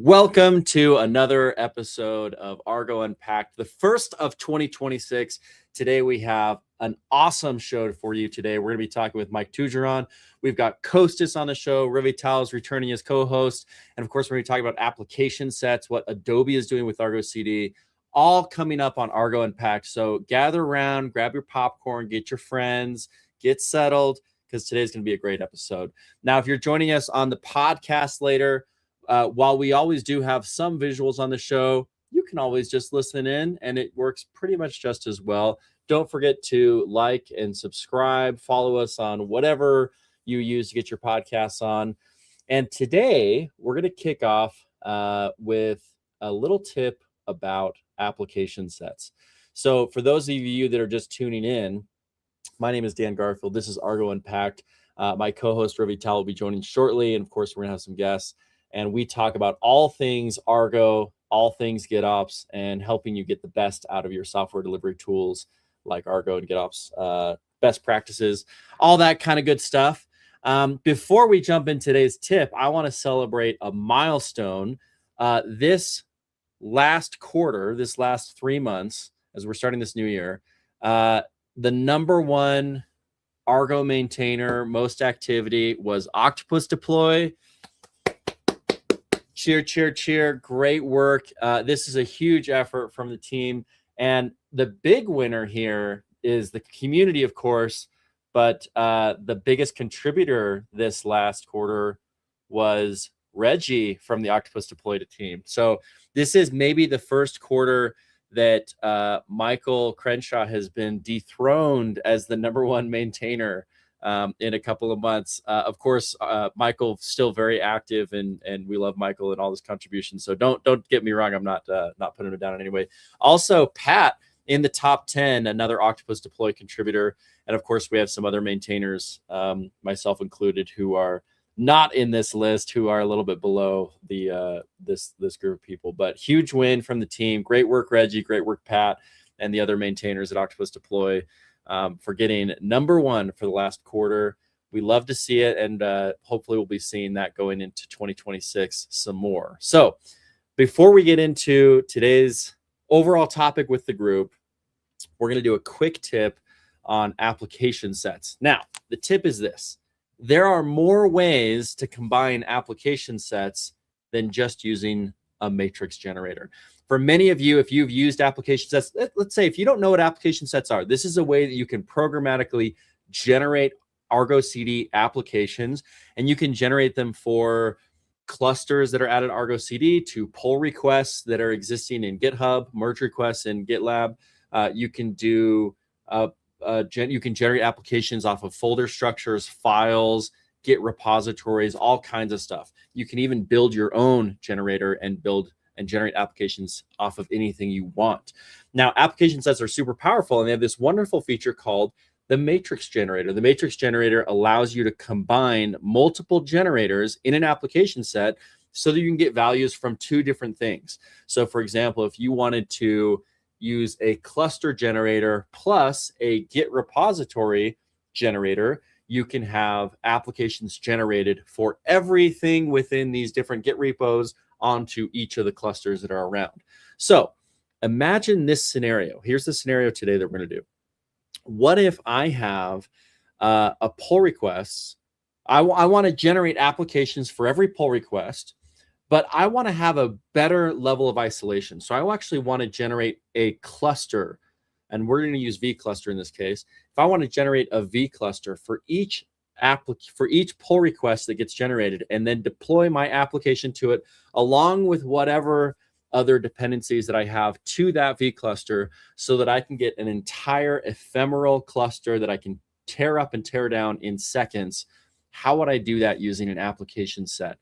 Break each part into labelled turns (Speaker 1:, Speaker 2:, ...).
Speaker 1: Welcome to another episode of Argo Unpacked, the first of 2026. Today we have an awesome show for you today. We're going to be talking with Mike Tugeron. We've got Kostas on the show. Rivital is returning as co-host. And of course, we're going to be talking about application sets, what Adobe is doing with Argo CD, all coming up on Argo Unpacked. So gather around, grab your popcorn, get your friends, get settled, because today's going to be a great episode. Now, if you're joining us on the podcast later, while we always do have some visuals on the show, you can always just listen in and it works pretty much just as well. Don't forget to like and subscribe, follow us on whatever you use to get your podcasts on. And today we're going to kick off with a little tip about application sets. So for those of you that are just tuning in, my name is Dan Garfield. This is Argo Unpacked. My co-host Rivital will be joining shortly. And of course, we're going to have some guests. And we talk about all things Argo, all things GitOps, and helping you get the best out of your software delivery tools like Argo and GitOps, best practices, all that kind of good stuff. Before we jump in today's tip, I want to celebrate a milestone. This last quarter, this last 3 months, as we're starting this new year, the number one Argo maintainer, most activity was Octopus Deploy. Cheer, cheer, cheer. Great work. This is a huge effort from the team. And the big winner here is the community, of course, but the biggest contributor this last quarter was Reggie from the Octopus Deploy team. So this is maybe the first quarter that Michael Crenshaw has been dethroned as the number one maintainer in a couple of months. Of course, Michael still very active, and we love Michael and all his contributions. So don't get me wrong. I'm not putting him down in any way. Also, Pat in the top 10, another Octopus Deploy contributor. And of course, we have some other maintainers, myself included, who are not in this list, who are a little bit below the this group of people. But huge win from the team. Great work, Reggie. Great work, Pat, and the other maintainers at Octopus Deploy. For getting number one for the last quarter. We love to see it, and hopefully we'll be seeing that going into 2026 some more. So before we get into today's overall topic with the group, we're going to do a quick tip on application sets. Now, the tip is this. There are more ways to combine application sets than just using a matrix generator. For many of you, if you've used application sets, let's say if you don't know what application sets are, this is a way that you can programmatically generate Argo CD applications, and you can generate them for clusters that are added Argo CD, to pull requests that are existing in GitHub, merge requests in GitLab. You can do you can generate applications off of folder structures, files, Git repositories, all kinds of stuff. You can even build your own generator and build and generate applications off of anything you want. Now, application sets are super powerful, and they have this wonderful feature called the matrix generator. The matrix generator allows you to combine multiple generators in an application set so that you can get values from two different things. So, for example, if you wanted to use a cluster generator plus a Git repository generator, you can have applications generated for everything within these different Git repos onto each of the clusters that are around. So imagine this scenario. Here's the scenario today that we're going to do. What if I have a pull request? I want to generate applications for every pull request, but I want to have a better level of isolation. So I actually want to generate a cluster, and we're going to use vCluster in this case. If I want to generate a vCluster for each pull request that gets generated, and then deploy my application to it along with whatever other dependencies that I have to that vCluster, so that I can get an entire ephemeral cluster that I can tear up and tear down in seconds. How would I do that using an application set?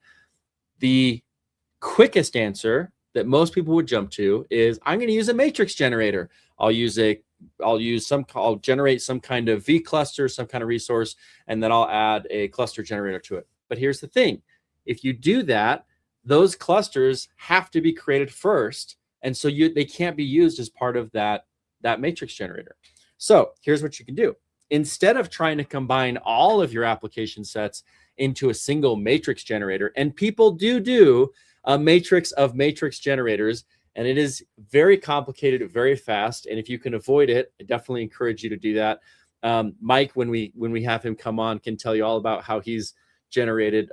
Speaker 1: The quickest answer that most people would jump to is, I'm going to use a matrix generator. I'll generate some kind of vCluster, some kind of resource, and then I'll add a cluster generator to it. But here's the thing. If you do that, those clusters have to be created first, and so they can't be used as part of that matrix generator. So here's what you can do. Instead of trying to combine all of your application sets into a single matrix generator, and people do a matrix of matrix generators, and it is very complicated, very fast. And if you can avoid it, I definitely encourage you to do that. Mike, when we have him come on, can tell you all about how he's generated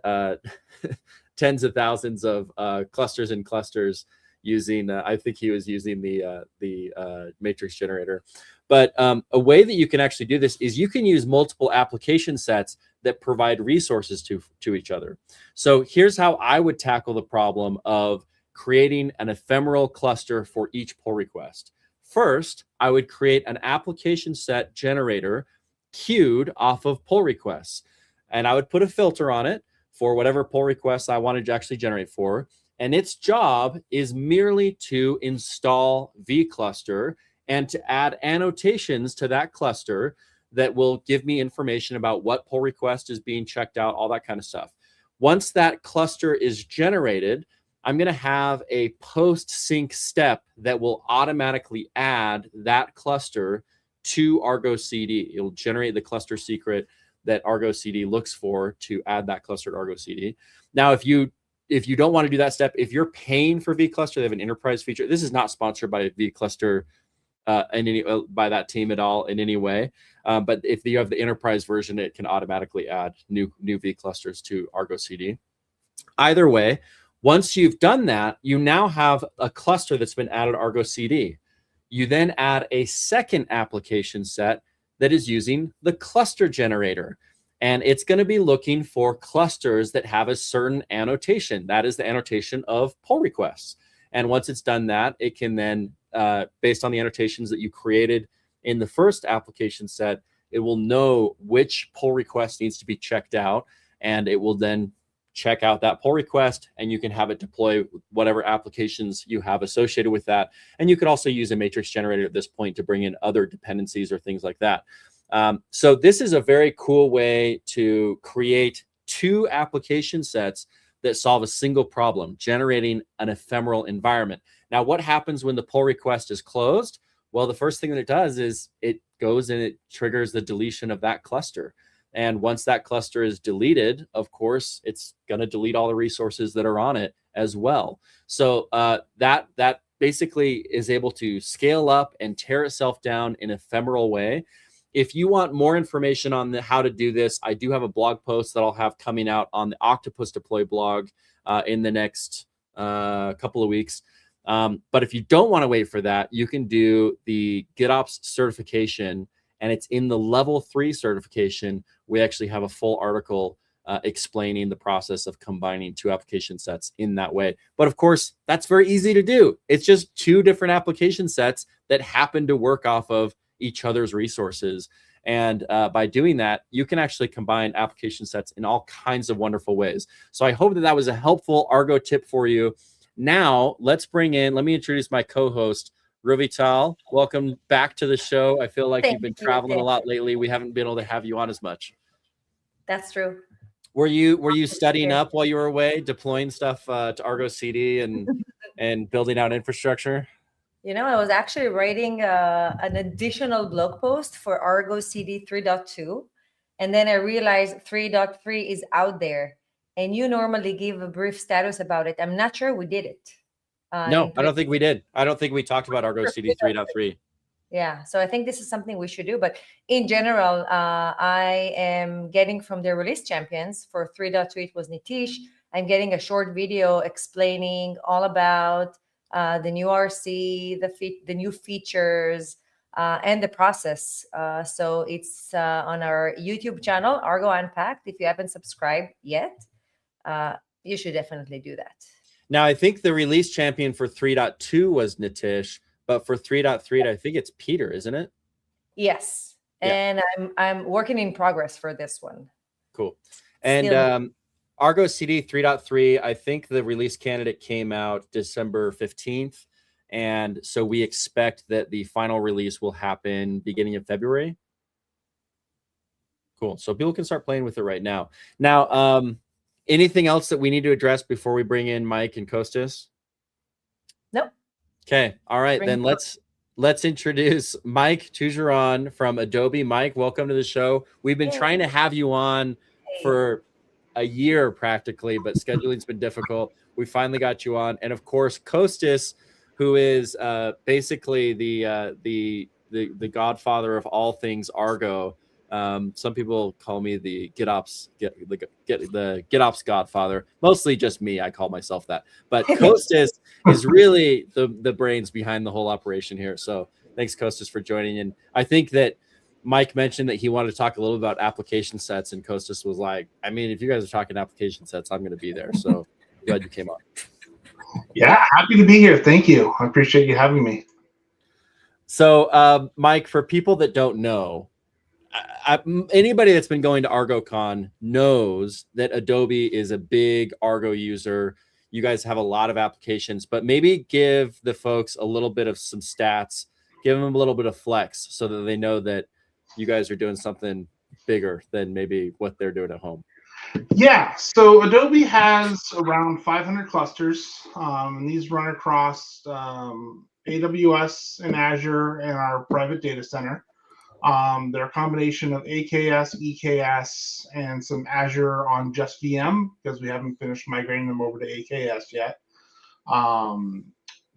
Speaker 1: tens of thousands of clusters and clusters using, I think he was using the matrix generator. But a way that you can actually do this is you can use multiple application sets that provide resources to each other. So here's how I would tackle the problem of creating an ephemeral cluster for each pull request. First, I would create an application set generator queued off of pull requests. And I would put a filter on it for whatever pull requests I wanted to actually generate for. And its job is merely to install vCluster and to add annotations to that cluster that will give me information about what pull request is being checked out, all that kind of stuff. Once that cluster is generated, I'm going to have a post-sync step that will automatically add that cluster to Argo CD. It'll generate the cluster secret that Argo CD looks for to add that cluster to Argo CD. Now, if you don't want to do that step, if you're paying for vCluster, they have an enterprise feature. This is not sponsored by vCluster by that team at all in any way. But if you have the enterprise version, it can automatically add new vClusters to Argo CD. Either way, once you've done that, you now have a cluster that's been added to Argo CD. You then add a second application set that is using the cluster generator. And it's going to be looking for clusters that have a certain annotation. That is the annotation of pull requests. And once it's done that, it can then, based on the annotations that you created in the first application set, it will know which pull request needs to be checked out. And it will then check out that pull request, and you can have it deploy whatever applications you have associated with that. And you could also use a matrix generator at this point to bring in other dependencies or things like that. So this is a very cool way to create two application sets that solve a single problem, generating an ephemeral environment. Now, what happens when the pull request is closed? Well, the first thing that it does is it goes and it triggers the deletion of that cluster. And once that cluster is deleted, of course, it's going to delete all the resources that are on it as well. So that basically is able to scale up and tear itself down in an ephemeral way. If you want more information on how to do this, I do have a blog post that I'll have coming out on the Octopus Deploy blog in the next couple of weeks. But if you don't want to wait for that, you can do the GitOps certification, and it's in the level 3 certification. We actually have a full article explaining the process of combining 2 application sets in that way. But of course, that's very easy to do. It's just 2 different application sets that happen to work off of each other's resources. And by doing that, you can actually combine application sets in all kinds of wonderful ways. So I hope that that was a helpful Argo tip for you. Now, let me introduce my co-host, Ravital. Welcome back to the show. I feel like you've been traveling a lot lately. We haven't been able to have you on as much.
Speaker 2: That's true.
Speaker 1: Were you studying up while you were away, deploying stuff to Argo CD and building out infrastructure?
Speaker 2: You know, I was actually writing an additional blog post for Argo CD 3.2, and then I realized 3.3 is out there, and you normally give a brief status about it. I'm not sure we did it.
Speaker 1: No, I don't think we did. I don't think we talked about Argo CD 3.3.
Speaker 2: Yeah, so I think this is something we should do. But in general, I am getting from the release champions for 3.2, it was Nitish. I'm getting a short video explaining all about the new RC, the new features, and the process. So it's on our YouTube channel, Argo Unpacked. If you haven't subscribed yet, you should definitely do that.
Speaker 1: Now, I think the release champion for 3.2 was Nitish, but for 3.3, I think it's Peter, isn't it?
Speaker 2: Yes. Yeah. And I'm working in progress for this one.
Speaker 1: Cool. And Argo CD 3.3, I think the release candidate came out December 15th. And so we expect that the final release will happen beginning of February. Cool. So people can start playing with it right now. Now, anything else that we need to address before we bring in Mike and Kostas?
Speaker 2: Nope.
Speaker 1: Okay. All right. Then let's introduce Mike Tougeron from Adobe. Mike, welcome to the show. We've been trying to have you on for a year practically, but scheduling's been difficult. We finally got you on. And of course, Kostas, who is basically the godfather of all things Argo. Some people call me the GitOps, the GitOps godfather. Mostly just me. I call myself that. But Kostas is really the brains behind the whole operation here. So thanks, Kostas, for joining. And I think that Mike mentioned that he wanted to talk a little about application sets, and Kostas was like, I mean, if you guys are talking application sets, I'm going to be there. So glad you came on.
Speaker 3: Yeah, happy to be here. Thank you. I appreciate you having me.
Speaker 1: So, Mike, for people that don't know, anybody that's been going to ArgoCon knows that Adobe is a big Argo user. You guys have a lot of applications, but maybe give the folks a little bit of some stats, give them a little bit of flex so that they know that you guys are doing something bigger than maybe what they're doing at home.
Speaker 3: Yeah, so Adobe has around 500 clusters, and these run across AWS and Azure and our private data center. They're a combination of AKS, EKS, and some Azure on just VM because we haven't finished migrating them over to AKS yet.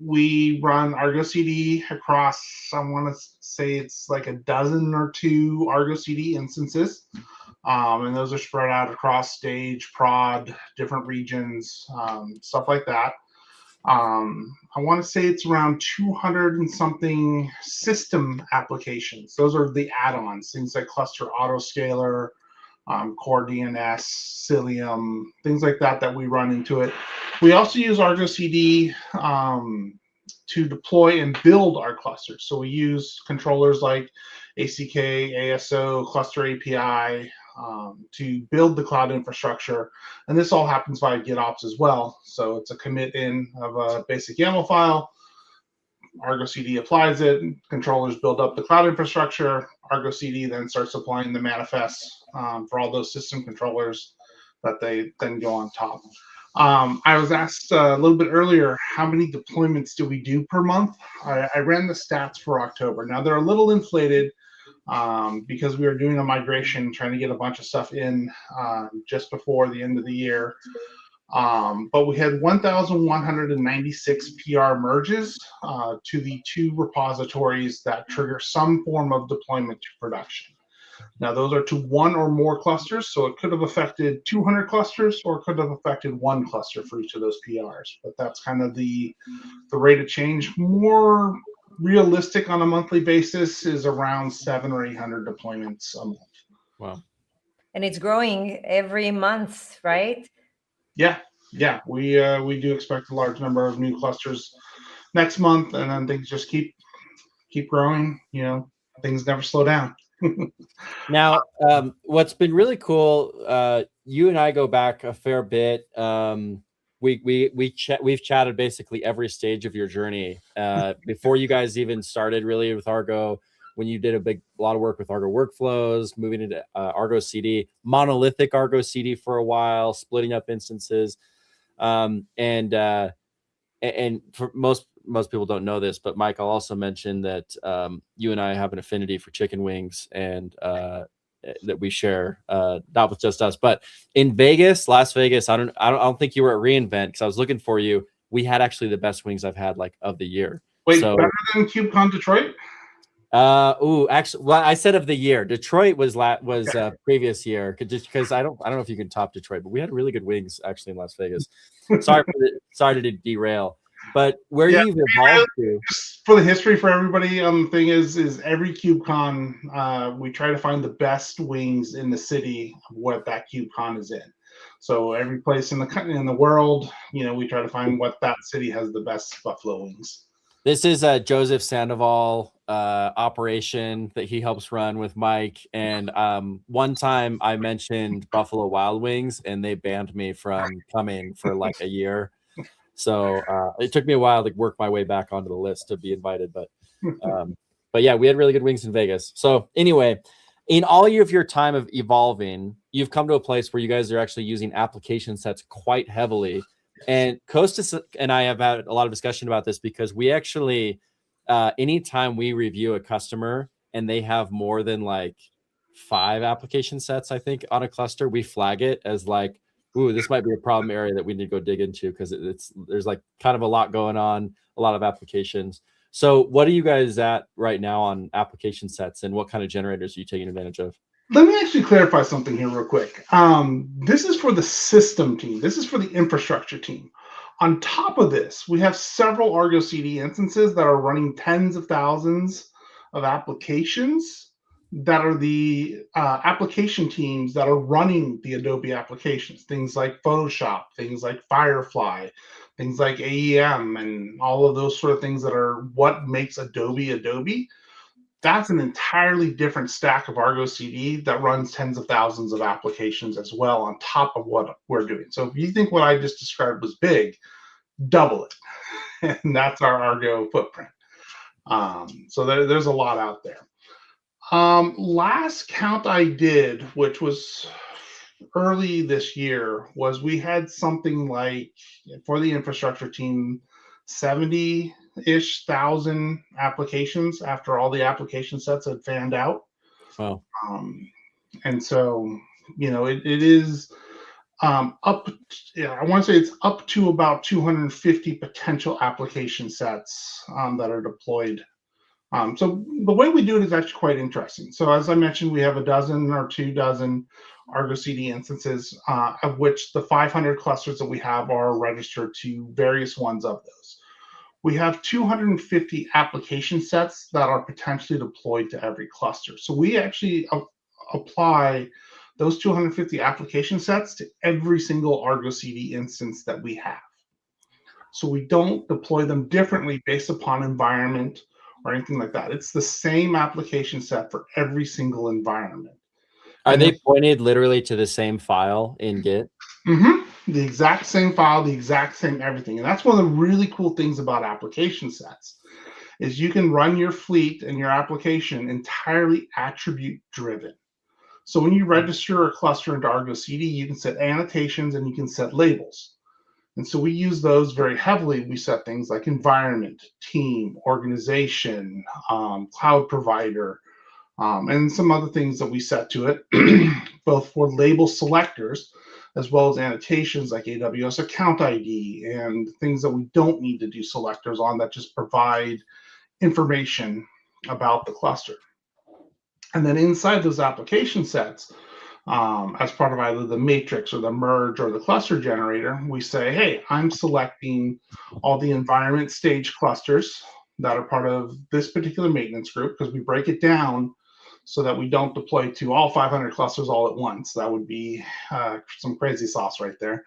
Speaker 3: We run Argo CD across, I want to say it's like a dozen or two Argo CD instances. And those are spread out across stage, prod, different regions, stuff like that. I want to say it's around 200 and something system applications. Those are the add-ons, things like Cluster Autoscaler, Core DNS, Cilium, things like that we run into it. We also use Argo CD to deploy and build our clusters. So we use controllers like ACK, ASO, Cluster API to build the cloud infrastructure. And this all happens via GitOps as well. So it's a commit in of a basic YAML file. Argo CD applies it, controllers build up the cloud infrastructure. Argo CD then starts applying the manifests for all those system controllers that they then go on top. I was asked a little bit earlier, how many deployments do we do per month? I ran the stats for October. Now they're a little inflated because we were doing a migration, trying to get a bunch of stuff in just before the end of the year. But we had 1,196 PR merges to the 2 repositories that trigger some form of deployment to production. Now, those are to 1 or more clusters, so it could have affected 200 clusters or it could have affected 1 cluster for each of those PRs. But that's kind of the rate of change. More realistic on a monthly basis is around 700 or 800 deployments a month.
Speaker 1: Wow.
Speaker 2: And it's growing every month, right?
Speaker 3: Yeah, we do expect a large number of new clusters next month, and then things just keep growing. You know, things never slow down.
Speaker 1: Now, what's been really cool, you and I go back a fair bit. We've chatted basically every stage of your journey before you guys even started really with Argo. When you did a lot of work with Argo workflows, moving into Argo CD, monolithic Argo CD for a while, splitting up instances, and for most people don't know this, but Mike, I'll also mention that you and I have an affinity for chicken wings, and that we share, not with just us, but in Las Vegas. I don't think you were at reInvent, because I was looking for you. We had actually the best wings I've had of the year.
Speaker 3: Wait, so, better than KubeCon Detroit?
Speaker 1: Actually, well, I said of the year. Detroit was previous year, just because I don't know if you can top Detroit, but we had really good wings actually in Las Vegas. Sorry to derail, but where you've evolved to.
Speaker 3: For the history for everybody, the thing is every KubeCon, we try to find the best wings in the city of what that KubeCon is in. So every place in the world, we try to find what that city has the best buffalo wings.
Speaker 1: This is a Joseph Sandoval operation that he helps run with Mike. And one time I mentioned Buffalo Wild Wings, and they banned me from coming for a year. So it took me a while to work my way back onto the list to be invited. But yeah, we had really good wings in Vegas. So anyway, in all of your time of evolving, you've come to a place where you guys are actually using application sets quite heavily. And Costas and I have had a lot of discussion about this, because we actually, anytime we review a customer and they have more than 5 application sets, I think, on a cluster, we flag it as ooh, this might be a problem area that we need to go dig into, because there's kind of a lot going on, a lot of applications. So what are you guys at right now on application sets, and what kind of generators are you taking advantage of?
Speaker 3: Let me actually clarify something here real quick. This is for the system team. This is for the infrastructure team. On top of this, we have several Argo CD instances that are running tens of thousands of applications that are the application teams that are running the Adobe applications. Things like Photoshop, things like Firefly, things like AEM, and all of those sort of things that are what makes Adobe Adobe. That's an entirely different stack of Argo CD that runs tens of thousands of applications as well on top of what we're doing. So if you think what I just described was big, double it. And that's our Argo footprint. So there's a lot out there. Last count I did, which was early this year, was we had something for the infrastructure team, 70-ish thousand applications after all the application sets had fanned out.
Speaker 1: Wow.
Speaker 3: And so, it is up. I want to say it's up to about 250 potential application sets that are deployed. So the way we do it is actually quite interesting. So as I mentioned, we have a dozen or 2 dozen Argo CD instances, of which the 500 clusters that we have are registered to various ones of those. We have 250 application sets that are potentially deployed to every cluster. So we actually apply those 250 application sets to every single Argo CD instance that we have. So we don't deploy them differently based upon environment or anything like that. It's the same application set for every single environment.
Speaker 1: Are they pointed literally to the same file in Git?
Speaker 3: Mm-hmm. The exact same file, the exact same everything. And that's one of the really cool things about application sets, is you can run your fleet and your application entirely attribute driven. So when you register a cluster into Argo CD, you can set annotations and you can set labels. And so we use those very heavily. We set things like environment, team, organization, cloud provider, and some other things that we set to it, both for label selectors as well as annotations like AWS account ID and things that we don't need to do selectors on that just provide information about the cluster. And then inside those application sets, as part of either the matrix or the merge or the cluster generator, we say, hey, I'm selecting all the environment stage clusters that are part of this particular maintenance group, because we break it down so that we don't deploy to all 500 clusters all at once. That would be some crazy sauce right there.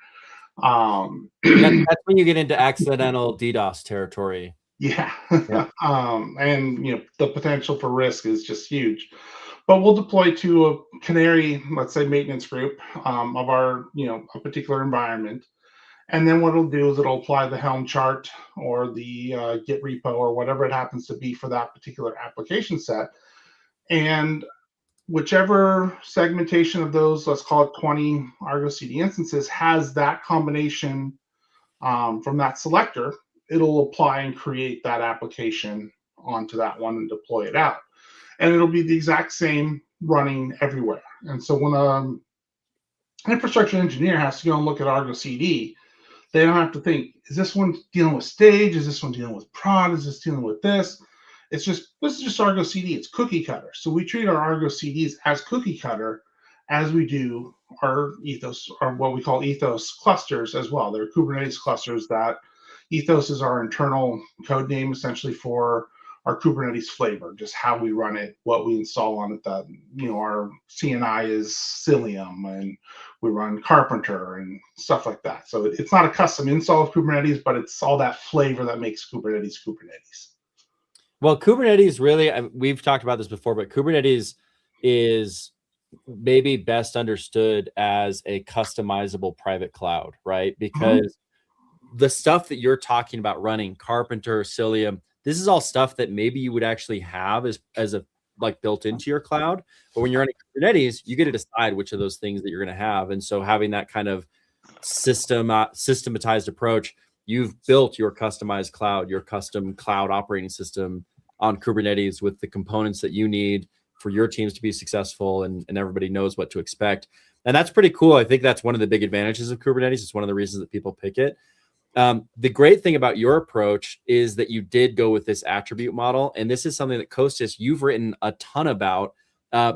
Speaker 1: That's when you get into accidental DDoS territory.
Speaker 3: Yeah. And the potential for risk is just huge. But we'll deploy to a canary, let's say, maintenance group of our, a particular environment. And then what it'll do is it'll apply the Helm chart or the Git repo or whatever it happens to be for that particular application set. And whichever segmentation of those, let's call it 20 Argo CD instances, has that combination from that selector, it'll apply and create that application onto that one and deploy it out. And it'll be the exact same running everywhere. And so when an infrastructure engineer has to go and look at Argo CD, they don't have to think, is this one dealing with stage? Is this one dealing with prod? Is this dealing with this? This is just Argo CD. It's cookie cutter. So we treat our Argo CDs as cookie cutter as we do our ethos, or what we call ethos clusters as well. They're Kubernetes clusters. That ethos is our internal code name essentially for our Kubernetes flavor, just how we run it, what we install on it. That our CNI is Cilium, and we run Carpenter and stuff like that. So it's not a custom install of Kubernetes, but it's all that flavor that makes Kubernetes Kubernetes.
Speaker 1: Well, Kubernetes really, we've talked about this before, but Kubernetes is maybe best understood as a customizable private cloud, right? Because the stuff that you're talking about running, Carpenter, Cilium, this is all stuff that maybe you would actually have as a built into your cloud. But when you're running Kubernetes, you get to decide which of those things that you're going to have. And so having that kind of systematized approach, you've built your customized cloud, your custom cloud operating system on Kubernetes with the components that you need for your teams to be successful, and everybody knows what to expect. And that's pretty cool. I think that's one of the big advantages of Kubernetes. It's one of the reasons that people pick it. The great thing about your approach is that you did go with this attribute model. And this is something that Costas, you've written a ton about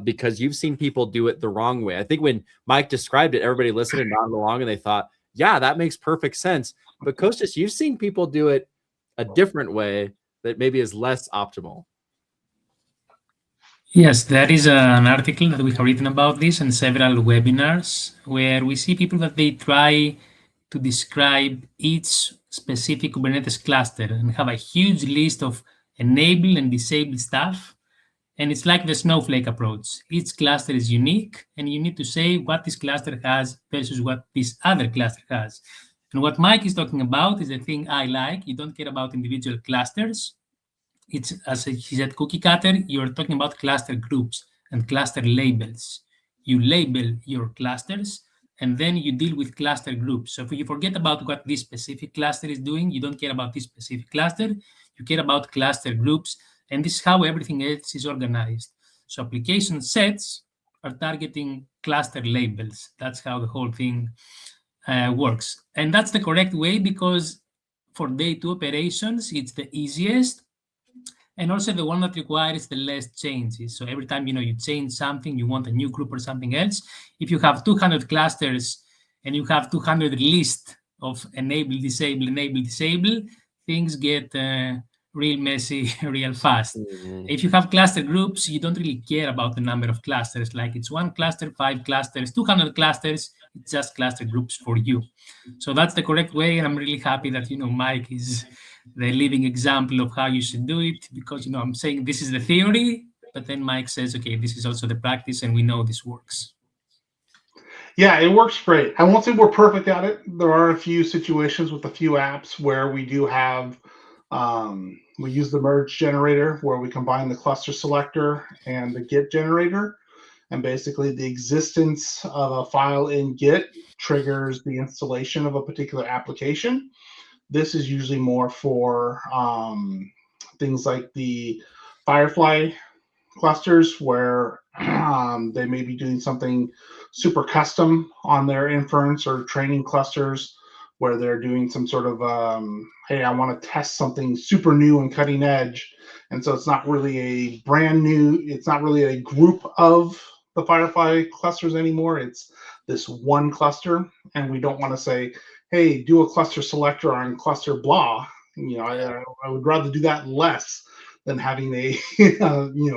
Speaker 1: because you've seen people do it the wrong way. I think when Mike described it, everybody listened and nodded along and they thought, yeah, that makes perfect sense. But Costas, you've seen people do it a different way that maybe is less optimal.
Speaker 4: Yes, there is an article that we have written about this and several webinars where we see people that they try to describe each specific Kubernetes cluster and have a huge list of enable and disable stuff. And it's like the snowflake approach. Each cluster is unique, and you need to say what this cluster has versus what this other cluster has. And what Mike is talking about is the thing I like. You don't care about individual clusters. It's, as he said, cookie cutter. You're talking about cluster groups and cluster labels. You label your clusters, and then you deal with cluster groups. So if you forget about what this specific cluster is doing, you don't care about this specific cluster, you care about cluster groups, and this is how everything else is organized. So application sets are targeting cluster labels. That's how the whole thing works. And that's the correct way, because for day 2 operations, it's the easiest, and also the one that requires the less changes. So every time you change something, you want a new group or something else. If you have 200 clusters and you have 200 lists of enable, disable, things get real messy real fast. If you have cluster groups, you don't really care about the number of clusters. Like it's 1 cluster, 5 clusters, 200 clusters. It's just cluster groups for you. So that's the correct way, and I'm really happy that Mike is the living example of how you should do it, because I'm saying this is the theory, but then Mike says, okay, this is also the practice, and we know this works.
Speaker 3: Yeah, it works great. I won't say we're perfect at it. There are a few situations with a few apps where we do have, we use the merge generator where we combine the cluster selector and the Git generator. And basically the existence of a file in Git triggers the installation of a particular application. This is usually more for things like the Firefly clusters where they may be doing something super custom on their inference, or training clusters where they're doing some sort of, hey, I want to test something super new and cutting edge. And so it's not really a brand new, it's not really a group of the Firefly clusters anymore. It's this one cluster. And we don't want to say, hey, do a cluster selector on cluster blah. You know, I would rather do that less than having a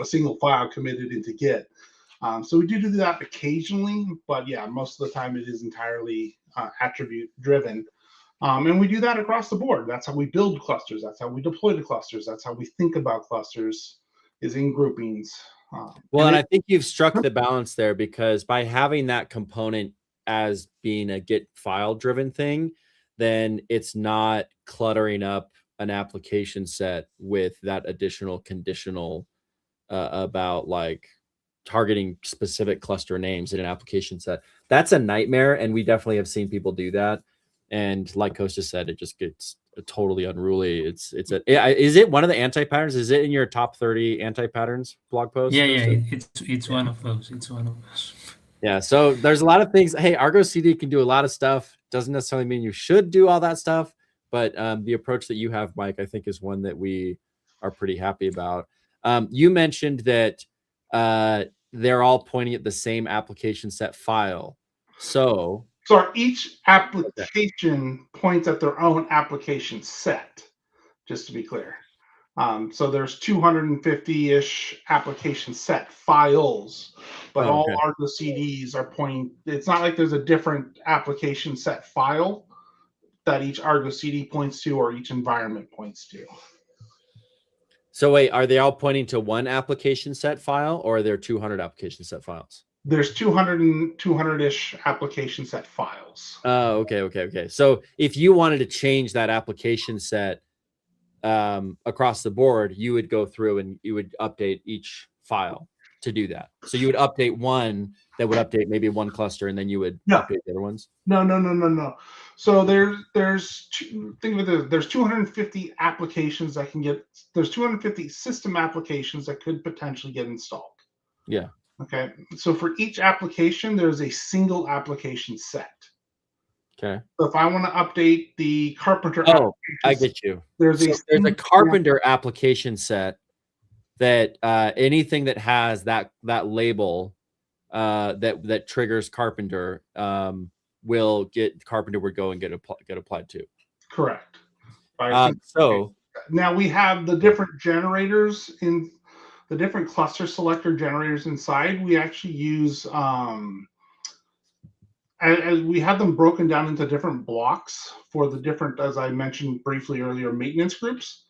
Speaker 3: single file committed into Git. So we do that occasionally, but yeah, most of the time it is entirely attribute driven. And we do that across the board. That's how we build clusters. That's how we deploy the clusters. That's how we think about clusters, is in groupings.
Speaker 1: Well, and I think you've struck the balance there, because by having that component as being a Git file driven thing, then it's not cluttering up an application set with that additional conditional about like targeting specific cluster names in an application set. That's a nightmare. And we definitely have seen people do that. And like Costa said, it just gets totally unruly. Is it one of the anti-patterns? Is it in your top 30 anti-patterns blog post?
Speaker 4: Yeah, it's one of those. It's one of those.
Speaker 1: Yeah, so there's a lot of things. Hey, Argo CD can do a lot of stuff. Doesn't necessarily mean you should do all that stuff, but the approach that you have, Mike, I think is one that we are pretty happy about. You mentioned that they're all pointing at the same application set file. So
Speaker 3: each application points at their own application set, just to be clear. So there's 250-ish application set files, but all Argo CDs are pointing. It's not like there's a different application set file that each Argo CD points to, or each environment points to.
Speaker 1: So wait, are they all pointing to one application set file, or are there 200 application set files?
Speaker 3: There's 200-ish application set files.
Speaker 1: Oh, okay. So if you wanted to change that application set across the board, you would go through and you would update each file to do that. So you would update one that would update maybe one cluster, and then you would update the other ones.
Speaker 3: No. So there's 250 applications that can get. There's 250 system applications that could potentially get installed.
Speaker 1: Yeah.
Speaker 3: Okay. So for each application, there's a single application set.
Speaker 1: Okay.
Speaker 3: So if I want to update the Carpenter,
Speaker 1: I get you.
Speaker 3: There's
Speaker 1: a Carpenter application set that anything that has that label that triggers Carpenter will get Carpenter would go and get applied to.
Speaker 3: Correct.
Speaker 1: So
Speaker 3: now we have the different generators in the different cluster selector generators inside. We actually use as we have them broken down into different blocks for the different, as I mentioned briefly earlier, maintenance groups.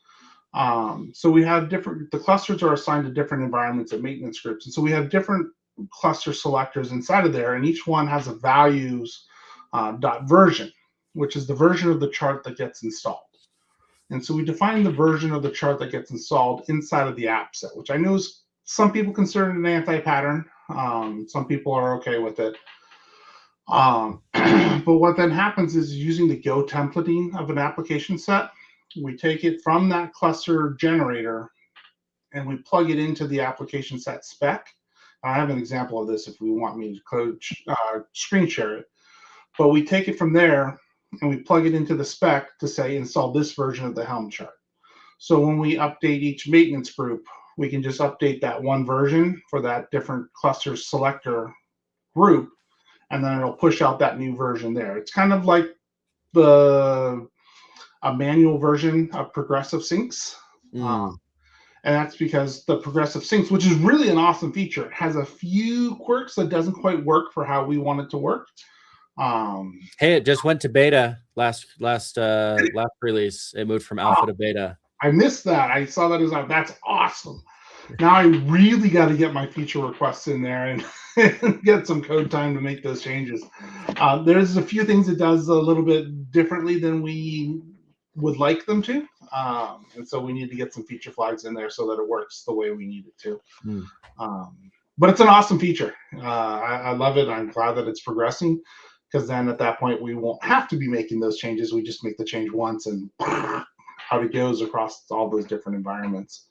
Speaker 3: So we have the clusters are assigned to different environments and maintenance groups. And so we have different cluster selectors inside of there, and each one has a values .version, which is the version of the chart that gets installed. And so we define the version of the chart that gets installed inside of the app set, which I know is some people consider it an anti-pattern. Some people are okay with it. But what then happens is, using the Go templating of an application set, we take it from that cluster generator and we plug it into the application set spec. I have an example of this if we want me to screen share it. But we take it from there and we plug it into the spec to say install this version of the Helm chart. So when we update each maintenance group, we can just update that one version for that different cluster selector group, and then it'll push out that new version there. It's kind of like a manual version of progressive syncs. And that's because the progressive syncs, which is really an awesome feature, has a few quirks that doesn't quite work for how we want it to work.
Speaker 1: Hey, it just went to beta last release. It moved from alpha to beta.
Speaker 3: I missed that. I saw that as that's awesome. Now I really got to get my feature requests in there and get some code time to make those changes. There's a few things it does a little bit differently than we would like them to. And so we need to get some feature flags in there so that it works the way we need it to. But it's an awesome feature. I love it. I'm glad that it's progressing, because then at that point we won't have to be making those changes. We just make the change once and out it goes across all those different environments.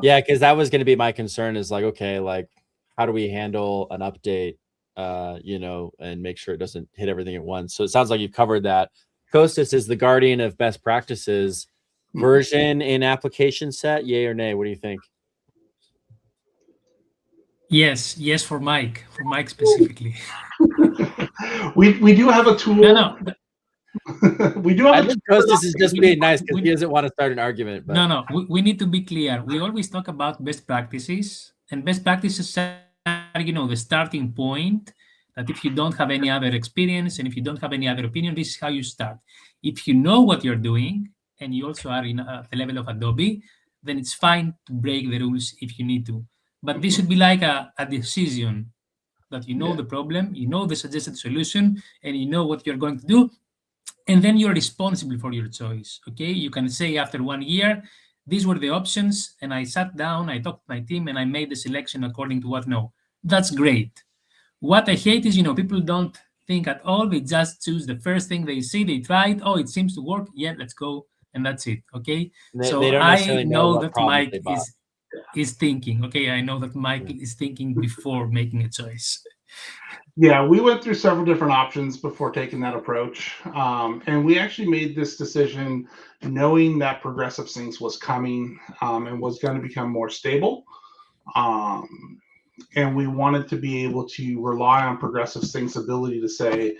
Speaker 1: Yeah, because that was going to be my concern is like, okay, like how do we handle an update, you know, and make sure it doesn't hit everything at once. So it sounds like you've covered that. Costas is the guardian of best practices. Version in application set, yay or nay? What do you think?
Speaker 4: Yes, for Mike specifically.
Speaker 3: We do have a tool.
Speaker 4: No.
Speaker 3: We do have
Speaker 1: I
Speaker 3: a
Speaker 1: think
Speaker 3: tool.
Speaker 1: Costas is just being nice because he doesn't want to start an argument. But
Speaker 4: No, we need to be clear. We always talk about best practices, and best practices are, you know, the starting point. That if you don't have any other experience and if you don't have any other opinion, this is how you start. If you know what you're doing and you also are in the level of Adobe, then it's fine to break the rules if you need to. But this should be like a decision that you know the problem, you know the suggested solution, and you know what you're going to do, and then you're responsible for your choice. Okay, you can say after 1 year, these were the options, and I sat down, I talked to my team, and I made the selection according to what. No, that's great. What I hate is, you know, people don't think at all. They just choose the first thing they see, they try it, oh, it seems to work, yeah, let's go, and that's it. Okay, so
Speaker 1: they don't
Speaker 4: I
Speaker 1: necessarily know
Speaker 4: know
Speaker 1: what
Speaker 4: that
Speaker 1: problems they
Speaker 4: Mike
Speaker 1: bought.
Speaker 4: is thinking. Okay, I know that Mike is thinking before making a choice.
Speaker 3: Yeah, we went through several different options before taking that approach. And we actually made this decision knowing that progressive syncs was coming and was going to become more stable. And we wanted to be able to rely on progressive sync's ability to say,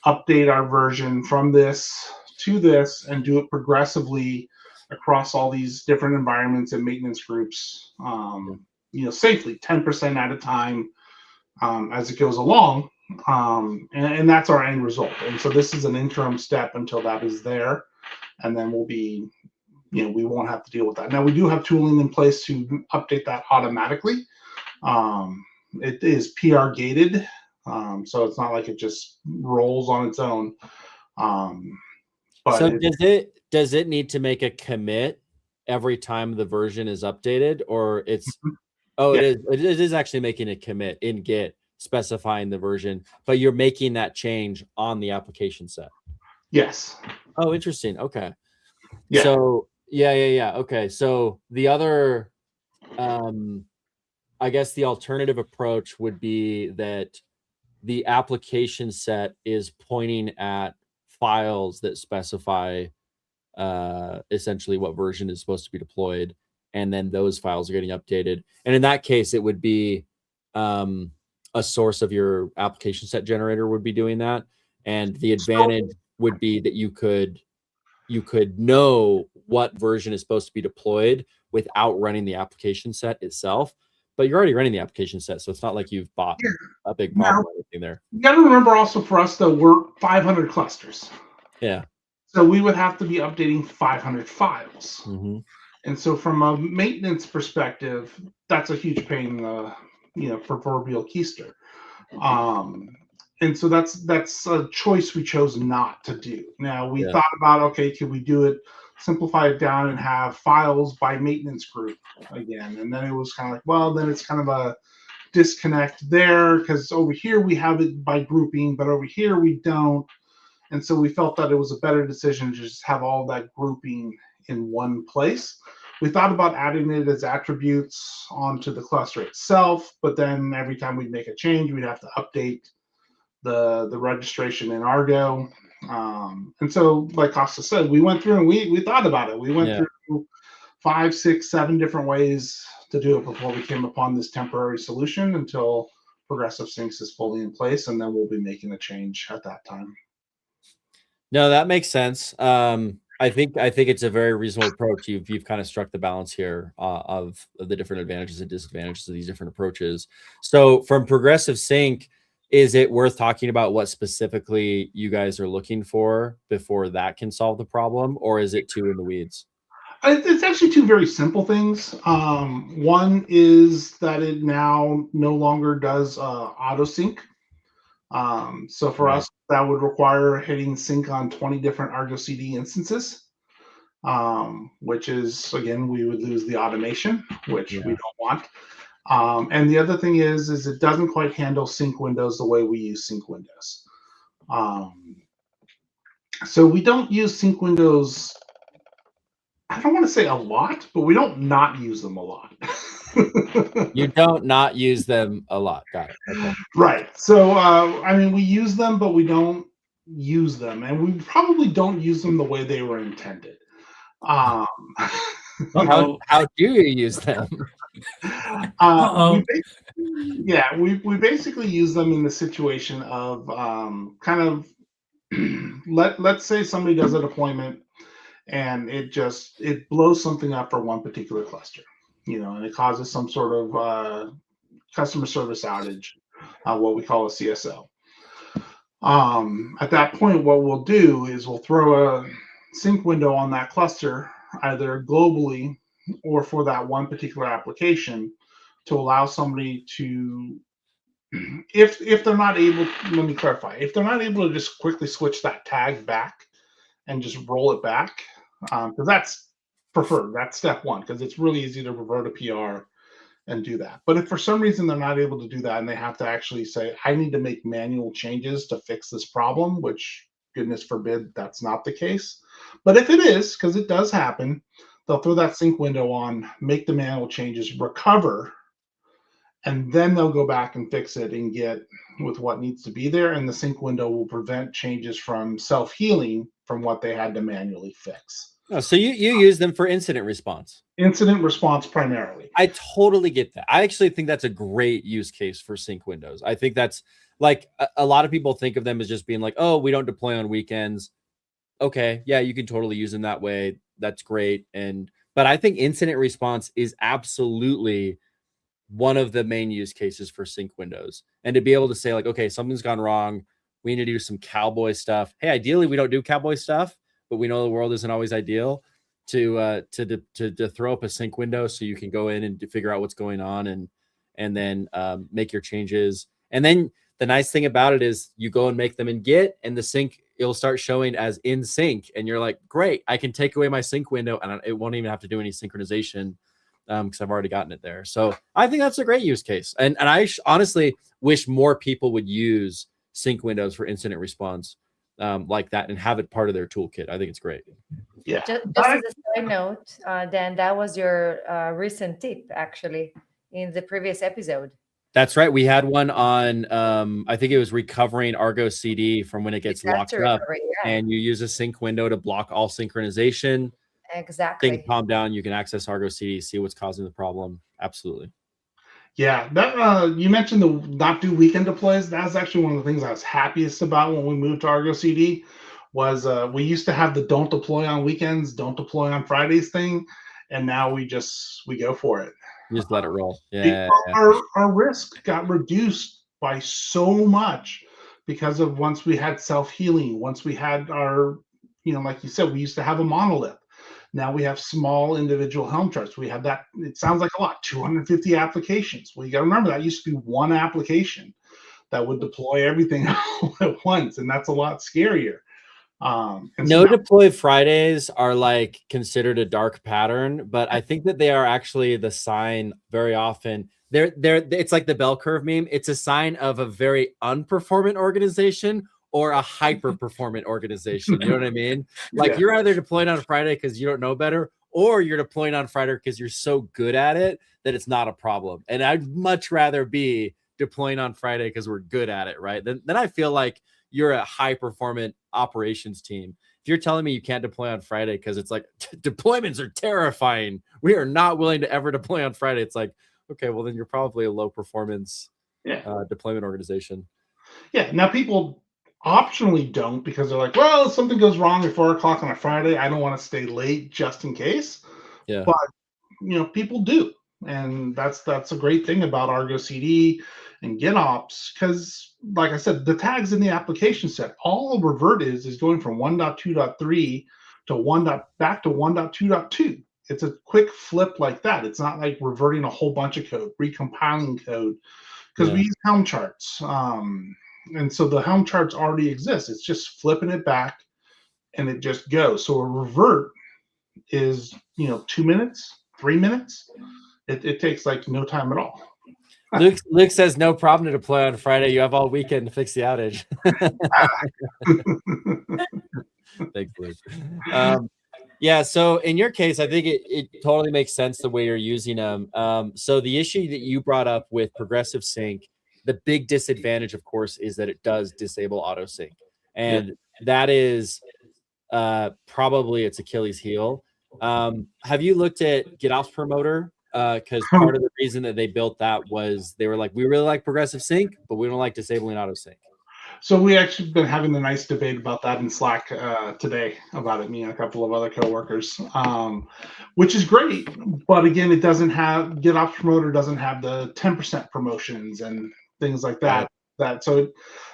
Speaker 3: update our version from this to this and do it progressively across all these different environments and maintenance groups, you know, safely, 10% at a time. As it goes along, and that's our end result. And so this is an interim step until that is there, and then we'll be, you know, we won't have to deal with that. Now we do have tooling in place to update that automatically. It is PR gated, so it's not like it just rolls on its own. But
Speaker 1: so does it need to make a commit every time the version is updated, or it's
Speaker 3: Yeah.
Speaker 1: it is actually making a commit in Git specifying the version, but you're making that change on the application set?
Speaker 3: Yes.
Speaker 1: Oh, interesting. Okay.
Speaker 3: Yeah.
Speaker 1: So yeah. Okay. So the other, I guess the alternative approach would be that the application set is pointing at files that specify essentially what version is supposed to be deployed, and then those files are getting updated. And in that case, it would be a source of your application set generator would be doing that. And the advantage would be that you could know what version is supposed to be deployed without running the application set itself. But you're already running the application set, so it's not like you've bought a big problem or anything there.
Speaker 3: You got to remember also for us though, we're 500 clusters.
Speaker 1: Yeah.
Speaker 3: So we would have to be updating 500 files.
Speaker 1: Mm-hmm.
Speaker 3: And so from a maintenance perspective, that's a huge pain in the, you know, proverbial keister. And so that's a choice we chose not to do. Now we thought about, okay, could we do it, simplify it down and have files by maintenance group again? And then it was kind of like, well, then it's kind of a disconnect there because over here we have it by grouping, but over here we don't. And so we felt that it was a better decision to just have all that grouping in one place. We thought about adding it as attributes onto the cluster itself, but then every time we'd make a change, we'd have to update the registration in Argo. And so, like Costa said, we went through and we thought about it. We went through 5, 6, 7 different ways to do it before we came upon this temporary solution until progressive syncs is fully in place, and then we'll be making a change at that time.
Speaker 1: No, that makes sense. I think it's a very reasonable approach. You've kind of struck the balance here of the different advantages and disadvantages of these different approaches. So from progressive sync, is it worth talking about what specifically you guys are looking for before that can solve the problem, or is it too in the weeds?
Speaker 3: It's actually 2 very simple things. One is that it now no longer does auto sync. So for us, that would require hitting sync on 20 different Argo CD instances, which is, again, we would lose the automation, which we don't want. And the other thing is it doesn't quite handle sync windows the way we use sync windows. So we don't use sync windows I don't want to say a lot, but we don't not use them a lot.
Speaker 1: You don't not use them a lot. Got it. Okay.
Speaker 3: Right. So, I mean, we use them, but we don't use them, and we probably don't use them the way they were intended.
Speaker 1: How
Speaker 4: Uh-oh.
Speaker 1: do you use them?
Speaker 4: Uh-oh.
Speaker 3: We basically use them in the situation of kind of let's say somebody does a deployment and it blows something up for one particular cluster, and it causes some sort of customer service outage, what we call a CSO. At that point, what we'll do is we'll throw a sync window on that cluster, either globally or for that one particular application, to allow somebody to, if they're not able, let me clarify, if they're not able to just quickly switch that tag back and just roll it back, because that's preferred, that's step one, because it's really easy to revert a PR and do that. But if for some reason they're not able to do that and they have to actually say, I need to make manual changes to fix this problem, which goodness forbid that's not the case. But if it is, because it does happen, they'll throw that sync window on, make the manual changes, recover, and then they'll go back and fix it and get with what needs to be there. And the sync window will prevent changes from self-healing from what they had to manually fix.
Speaker 1: Oh, so you use them for incident response.
Speaker 3: Incident response primarily.
Speaker 1: I totally get that. I actually think that's a great use case for sync windows. I think that's like a lot of people think of them as just being like, oh, we don't deploy on weekends. Okay, yeah, you can totally use them that way. That's great. But I think incident response is absolutely one of the main use cases for sync windows. And to be able to say like, okay, something's gone wrong. We need to do some cowboy stuff. Hey, ideally we don't do cowboy stuff, but we know the world isn't always ideal. To throw up a sync window so you can go in and figure out what's going on and then make your changes. And then the nice thing about it is you go and make them in Git, and the sync, it'll start showing as in sync, and you're like, great, I can take away my sync window and it won't even have to do any synchronization because I've already gotten it there. So I think that's a great use case. And I honestly wish more people would use sync windows for incident response like that and have it part of their toolkit. I think it's great.
Speaker 2: Yeah. Just as a side note, Dan, that was your recent tip actually in the previous episode.
Speaker 1: That's right. We had one on, I think it was recovering Argo CD from when it gets locked up, and you use a sync window to block all synchronization.
Speaker 2: Exactly.
Speaker 1: Things calm down. You can access Argo CD, see what's causing the problem. Absolutely.
Speaker 3: Yeah, that you mentioned the not do weekend deploys. That's actually one of the things I was happiest about when we moved to Argo CD. Was we used to have the don't deploy on weekends, don't deploy on Fridays thing, and now we go for it.
Speaker 1: You just let it roll. Yeah.
Speaker 3: Our risk got reduced by so much because of once we had self-healing, once we had our, like you said, we used to have a monolith. Now we have small individual Helm charts. We have that. It sounds like a lot, 250 applications. Well, you got to remember that used to be one application that would deploy everything all at once, and that's a lot scarier.
Speaker 1: No deploy Fridays are like considered a dark pattern, but I think that they are actually the sign very often. It's like the bell curve meme. It's a sign of a very unperformant organization or a hyper-performant organization. You know what I mean? Like you're either deploying on Friday because you don't know better, or you're deploying on Friday because you're so good at it that it's not a problem. And I'd much rather be deploying on Friday because we're good at it, right? Then I feel like you're a high-performant operations team. If you're telling me you can't deploy on Friday because it's like deployments are terrifying, we are not willing to ever deploy on Friday. It's like, okay, well then you're probably a low-performance deployment organization.
Speaker 3: Yeah. Now people optionally don't because they're like, well, if something goes wrong at 4 o'clock on a Friday, I don't want to stay late just in case.
Speaker 1: Yeah.
Speaker 3: But people do, and that's a great thing about Argo CD and GitOps, because like I said, the tags in the application set, all revert is going from 1.2.3 to back to 1.2.2. It's a quick flip like that. It's not like reverting a whole bunch of code, recompiling code, because we use Helm charts. And so the Helm charts already exist. It's just flipping it back and it just goes. So a revert is, 2 minutes, 3 minutes. It takes like no time at all.
Speaker 1: Luke says no problem to deploy on Friday. You have all weekend to fix the outage. Thanks, Luke. Yeah, so in your case, I think it totally makes sense the way you're using them. So the issue that you brought up with progressive sync, the big disadvantage, of course, is that it does disable auto sync, and that is probably its Achilles heel. Have you looked at GitOps Promoter? Because part of the reason that they built that was they were like, we really like progressive sync, but we don't like disabling auto sync.
Speaker 3: So we actually been having a nice debate about that in Slack today about it, me and a couple of other coworkers, which is great. But again, it doesn't have GitOps Promoter doesn't have the 10% promotions and things like that. So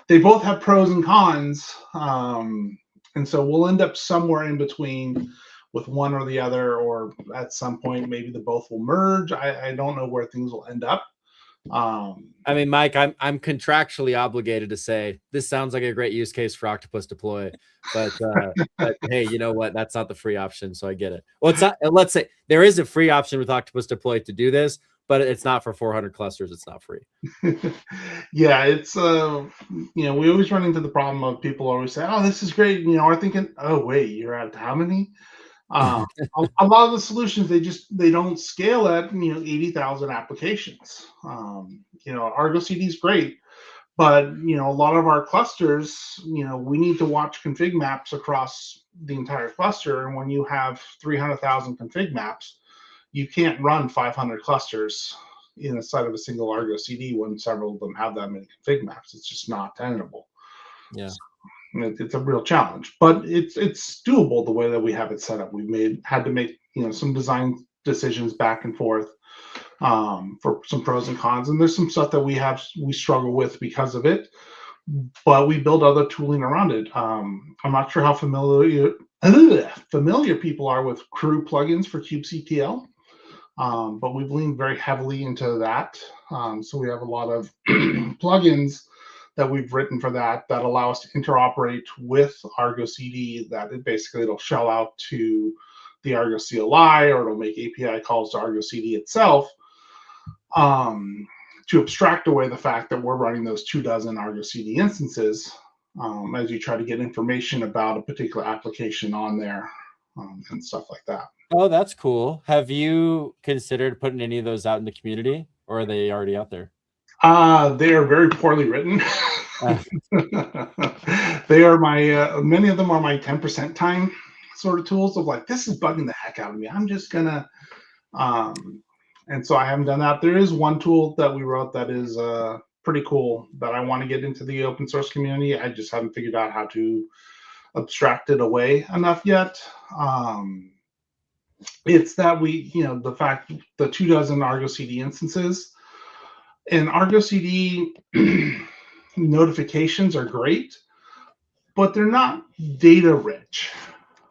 Speaker 3: they both have pros and cons, and so we'll end up somewhere in between with one or the other, or at some point maybe the both will merge. I don't know where things will end up.
Speaker 1: I mean, Mike, I'm contractually obligated to say this sounds like a great use case for Octopus Deploy, but hey, you know what? That's not the free option, so I get it. Well, it's not. Let's say there is a free option with Octopus Deploy to do this, but it's not for 400 clusters. It's not free.
Speaker 3: Yeah, it's we always run into the problem of people always say, "Oh, this is great," are thinking, "Oh, wait, you're at how many?" A lot of the solutions they don't scale at 80,000 applications. Argo CD is great, but a lot of our clusters, we need to watch config maps across the entire cluster, and when you have 300,000 config maps, you can't run 500 clusters inside of a single Argo CD when several of them have that many config maps. It's just not tenable.
Speaker 1: Yeah.
Speaker 3: So, it's a real challenge, but it's doable the way that we have it set up. We've had to make some design decisions back and forth for some pros and cons, and there's some stuff that we struggle with because of it, but we build other tooling around it. I'm not sure how familiar people are with Crew plugins for kubectl, but we've leaned very heavily into that. So we have a lot of plugins that we've written for that allow us to interoperate with Argo CD. That it'll shell out to the Argo CLI, or it'll make API calls to Argo CD itself, to abstract away the fact that we're running those 24 Argo CD instances as you try to get information about a particular application on there, and stuff like that.
Speaker 1: Oh, that's cool. Have you considered putting any of those out in the community, or are they already out there?
Speaker 3: They are very poorly written. They are many of them are my 10% time sort of tools of like, this is bugging the heck out of me. I'm just gonna, and so I haven't done that. There is one tool that we wrote that is pretty cool that I want to get into the open source community. I just haven't figured out how to abstract it away enough yet. It's that the fact the 24 Argo CD instances and Argo CD notifications are great, but they're not data rich.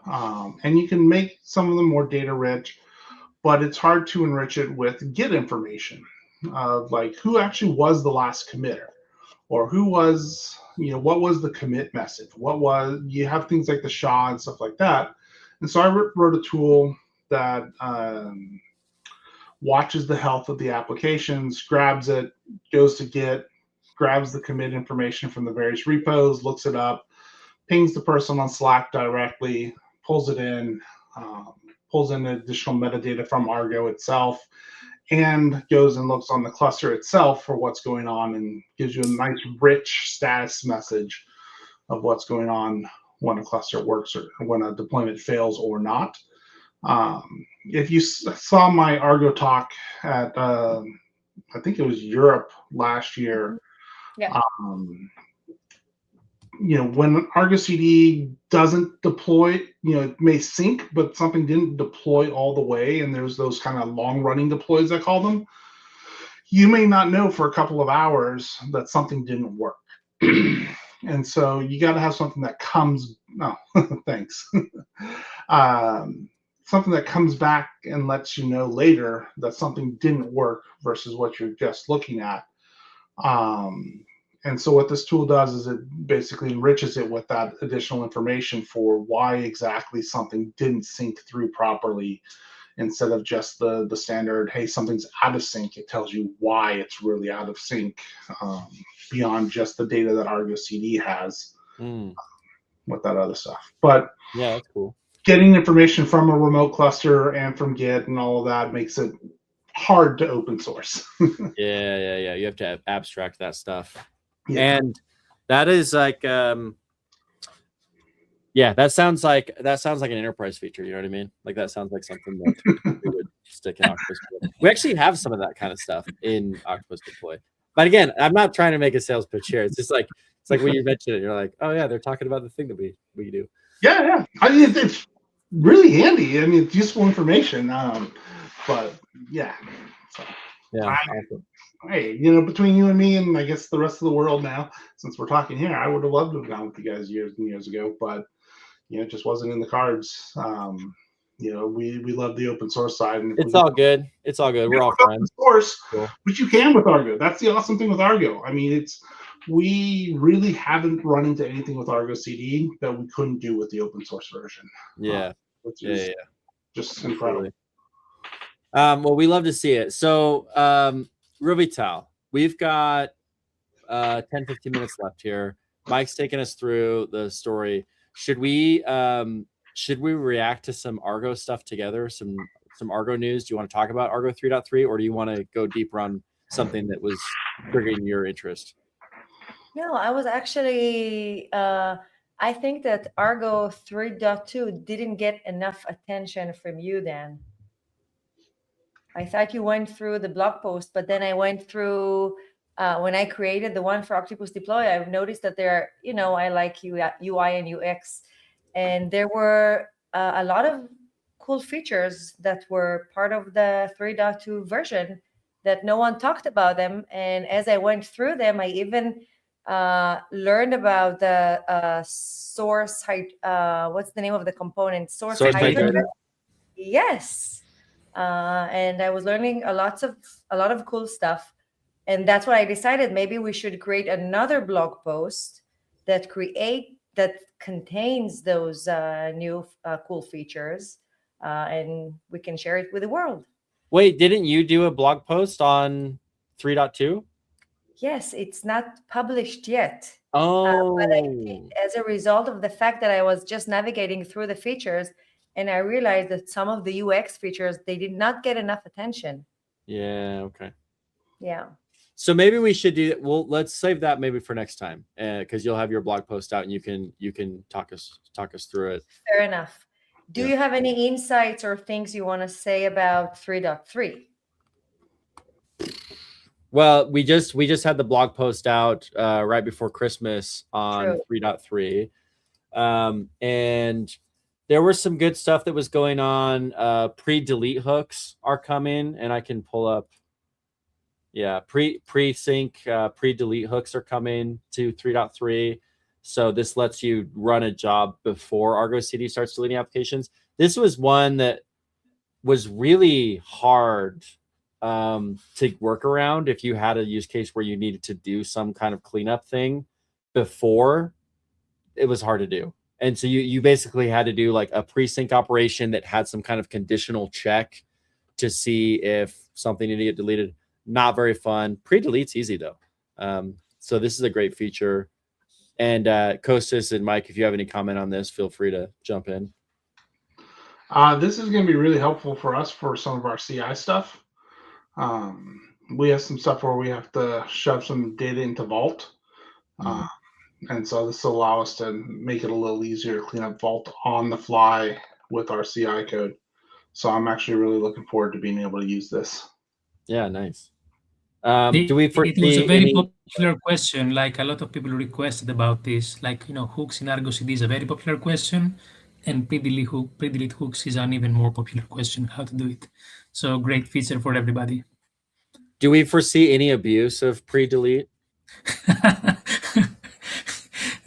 Speaker 3: And you can make some of them more data rich, but it's hard to enrich it with Git information of like who actually was the last committer, or who was, what was the commit message? You have things like the SHA and stuff like that. And so I wrote a tool that watches the health of the applications, grabs it, goes to Git, grabs the commit information from the various repos, looks it up, pings the person on Slack directly, pulls it in, pulls in additional metadata from Argo itself, and goes and looks on the cluster itself for what's going on and gives you a nice rich status message of what's going on when a cluster works or when a deployment fails or not. If you saw my Argo talk at, I think it was Europe last year,
Speaker 2: yeah.
Speaker 3: When Argo CD doesn't deploy, it may sync, but something didn't deploy all the way, and there's those kind of long-running deploys, I call them. You may not know for a couple of hours that something didn't work. And so you got to have something that comes, thanks. Something that comes back and lets you know later that something didn't work versus what you're just looking at. And so what this tool does is it basically enriches it with that additional information for why exactly something didn't sync through properly, instead of just the standard, hey, something's out of sync. It tells you why it's really out of sync, beyond just the data that Argo CD has with that other stuff. But
Speaker 1: yeah, that's cool.
Speaker 3: getting information from a remote cluster and from Git and all of that makes it hard to open source.
Speaker 1: Yeah. You have to abstract that stuff.
Speaker 3: Yeah.
Speaker 1: And that is like, yeah, that sounds like an enterprise feature. You know what I mean? Like that sounds like something that we would stick in Octopus Deploy. We actually have some of that kind of stuff in Octopus Deploy. But again, I'm not trying to make a sales pitch here. It's just like when you mention it, you're like, oh yeah, they're talking about the thing that we do.
Speaker 3: Yeah. I mean, it's really handy. I mean, it's useful information. But yeah. So,
Speaker 1: Yeah. Awesome.
Speaker 3: Hey, between you and me, and I guess the rest of the world now, since we're talking here, I would have loved to have gone with you guys years and years ago, but it just wasn't in the cards. We love the open source side, and
Speaker 1: it's all good. It's all good. We're all friends.
Speaker 3: Source,
Speaker 1: cool.
Speaker 3: But you can with Argo. That's the awesome thing with Argo. I mean, we really haven't run into anything with Argo CD that we couldn't do with the open source version.
Speaker 1: Yeah,
Speaker 3: which is just incredible.
Speaker 1: Well, we love to see it. So, Ruvital, we've got 10-15 minutes left here. Mike's taking us through the story. Should we react to some Argo stuff together? Some Argo news? Do you want to talk about Argo 3.3, or do you want to go deeper on something that was triggering your interest?
Speaker 2: No, I was actually I think that Argo 3.2 didn't get enough attention from you, Dan. I thought you went through the blog post, but then I went through when I created the one for Octopus Deploy, I've noticed that there are, I like UI and UX, and there were a lot of cool features that were part of the 3.2 version that no one talked about them. And as I went through them, I even learned about the source height. What's the name of the component? Source height. Yes. And I was learning a lot of cool stuff. And that's why I decided maybe we should create another blog post that contains those new cool features, and we can share it with the world.
Speaker 1: Wait, didn't you do a blog post on 3.2?
Speaker 2: Yes, it's not published yet.
Speaker 1: Oh.
Speaker 2: But I think as a result of the fact that I was just navigating through the features, and I realized that some of the UX features, they did not get enough attention.
Speaker 1: Yeah, okay.
Speaker 2: Yeah.
Speaker 1: So maybe we should do that. Well, let's save that maybe for next time, because you'll have your blog post out and you can talk us through it.
Speaker 2: Fair enough. Do you have any insights or things you want to say about 3.3?
Speaker 1: Well, we just had the blog post out right before Christmas on 3.3, and there was some good stuff that was going on. Pre-delete hooks are coming, and I can pull up. Yeah, pre-sync, pre-delete hooks are coming to 3.3. So this lets you run a job before Argo CD starts deleting applications. This was one that was really hard to work around if you had a use case where you needed to do some kind of cleanup thing before. It was hard to do. And so you basically had to do like a pre-sync operation that had some kind of conditional check to see if something needed to get deleted. Not very fun. Pre-delete's easy though. So this is a great feature. And Kostas and Mike, if you have any comment on this, feel free to jump in.
Speaker 3: This is going to be really helpful for us for some of our CI stuff. We have some stuff where we have to shove some data into Vault. And so this will allow us to make it a little easier to clean up Vault on the fly with our CI code. So I'm actually really looking forward to being able to use this.
Speaker 1: Yeah, nice.
Speaker 4: It was a very popular question. Like a lot of people requested about this. Like, hooks in Argo CD is a very popular question, and pre-delete hooks is an even more popular question, how to do it. So great feature for everybody.
Speaker 1: Do we foresee any abuse of pre-delete?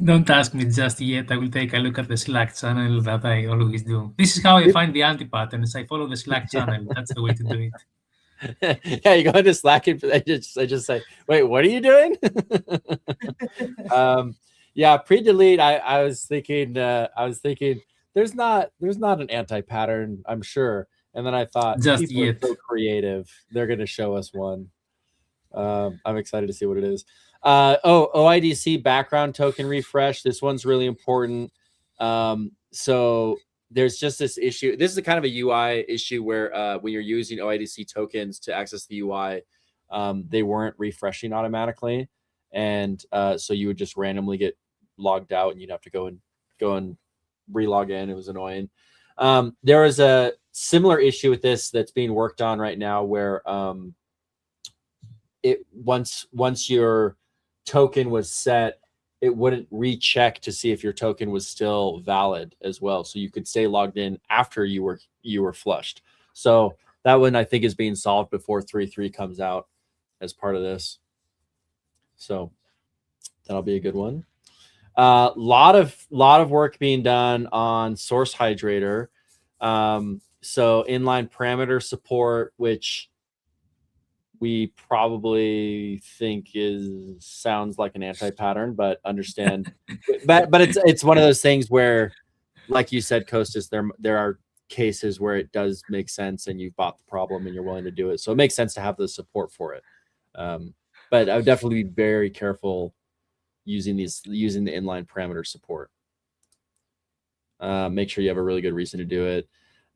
Speaker 4: Don't ask me just yet. I will take a look at the Slack channel that I always do. This is how I find the anti-patterns. I follow the Slack channel. That's the way to do it.
Speaker 1: Yeah, you go into Slack and I just say, wait, what are you doing? Yeah, pre-delete. I was thinking there's not an anti-pattern, I'm sure. And then I thought,
Speaker 4: just
Speaker 1: people
Speaker 4: yet.
Speaker 1: are so creative. They're going to show us one. I'm excited to see what it is. OIDC background token refresh. This one's really important. So there's just this issue. This is a kind of a UI issue where when you're using OIDC tokens to access the UI, they weren't refreshing automatically, and so you would just randomly get logged out, and you'd have to go and re-log in. It was annoying. There is a similar issue with this that's being worked on right now, where once your token was set, it wouldn't recheck to see if your token was still valid as well. So you could stay logged in after you were flushed. So that one I think is being solved before 3.3 comes out as part of this. So that'll be a good one. Lot of work being done on Source Hydrator. So inline parameter support, which we probably think sounds like an anti-pattern, but understand. but it's one of those things where, like you said, Kostas, there are cases where it does make sense, and you've bought the problem and you're willing to do it. So it makes sense to have the support for it. But I would definitely be very careful using the inline parameter support. Make sure you have a really good reason to do it.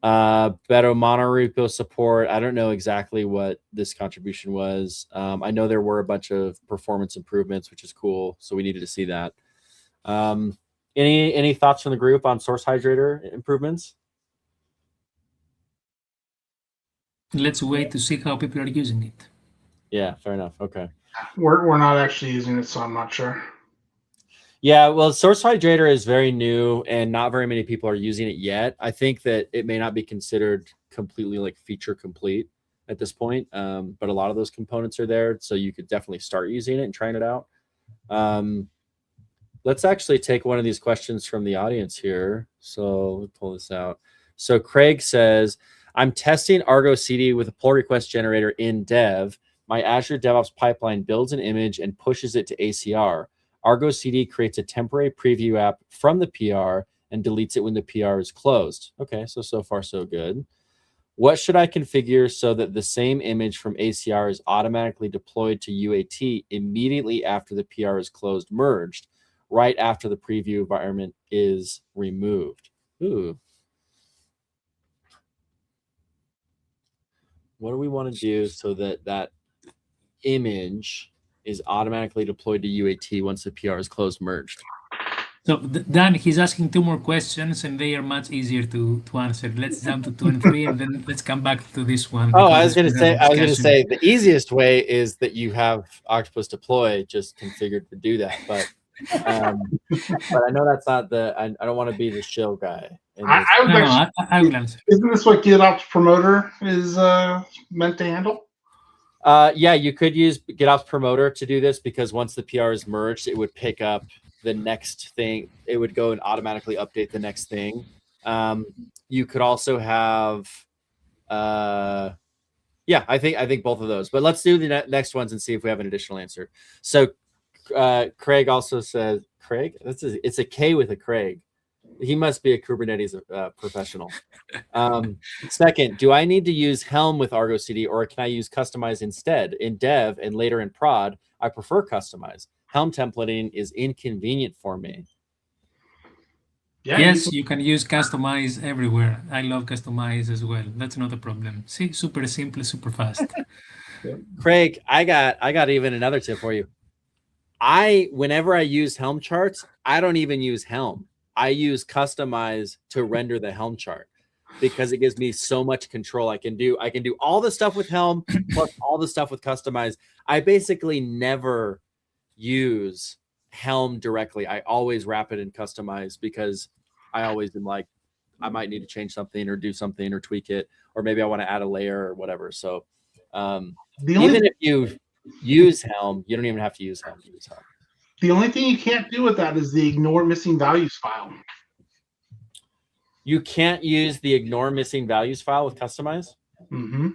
Speaker 1: Better monorepo support. I don't know exactly what this contribution was. I know there were a bunch of performance improvements, which is cool. So we needed to see that. Any thoughts from the group on Source Hydrator improvements?
Speaker 4: Let's wait to see how people are using it.
Speaker 1: Yeah, fair enough. Okay.
Speaker 3: We're not actually using it, so I'm not sure.
Speaker 1: Yeah, well, Source Hydrator is very new, and not very many people are using it yet. I think that it may not be considered completely like feature complete at this point, but a lot of those components are there, so you could definitely start using it and trying it out. Let's actually take one of these questions from the audience here. So let me pull this out. So Craig says, I'm testing Argo CD with a pull request generator in dev. My Azure DevOps pipeline builds an image and pushes it to ACR. Argo CD creates a temporary preview app from the PR and deletes it when the PR is closed. Okay, so far so good. What should I configure so that the same image from ACR is automatically deployed to UAT immediately after the PR is closed merged, right after the preview environment is removed? Ooh. What do we want to do so that that image is automatically deployed to UAT once the PR is closed merged?
Speaker 4: So Dan, he's asking two more questions, and they are much easier to answer. Let's jump to 2 and 3, and then let's come back to this one.
Speaker 1: Oh, I was going to say the easiest way is that you have Octopus Deploy just configured to do that, but I know that's not I don't want to be the shill guy.
Speaker 4: I will answer.
Speaker 3: Isn't this what GitOps Promoter is meant to handle?
Speaker 1: Yeah, you could use GitOps Promoter to do this, because once the PR is merged, it would pick up the next thing. It would go and automatically update the next thing. You could also have, yeah, I think both of those. But let's do the next ones and see if we have an additional answer. So Craig also says, Craig? It's a K with a Craig. He must be a Kubernetes professional. Second, do I need to use Helm with Argo CD, or can I use Customize instead? In dev and later in prod, I prefer Customize. Helm templating is inconvenient for me.
Speaker 3: Yeah,
Speaker 4: yes, you can use Customize everywhere. I love Customize as well. That's not a problem. See, super simple, super fast.
Speaker 1: Craig, I got even another tip for you. Whenever I use Helm charts, I don't even use Helm. I use Customize to render the Helm chart, because it gives me so much control. I can do all the stuff with Helm plus all the stuff with Customize. I basically never use Helm directly. I always wrap it in Customize, because I always am like, I might need to change something or do something or tweak it, or maybe I want to add a layer or whatever. So even if you use Helm, you don't even have to use Helm to use Helm.
Speaker 3: The only thing you can't do with that is the ignore missing values file.
Speaker 1: You can't use the ignore missing values file with Customize?
Speaker 3: Mm-hmm.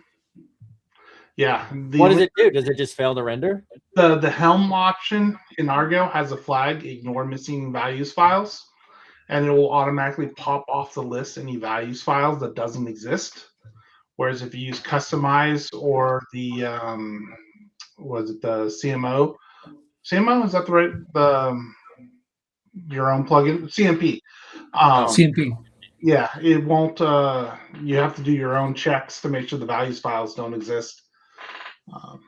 Speaker 3: Yeah.
Speaker 1: What does it do? Does it just fail to render?
Speaker 3: The Helm option in Argo has a flag, ignore missing values files, and it will automatically pop off the list any values files that doesn't exist. Whereas if you use Customize or the, the CMO? CMO, is that the right, your own plugin? CMP.
Speaker 4: CMP.
Speaker 3: Yeah, it won't. You have to do your own checks to make sure the values files don't exist.
Speaker 1: Oh,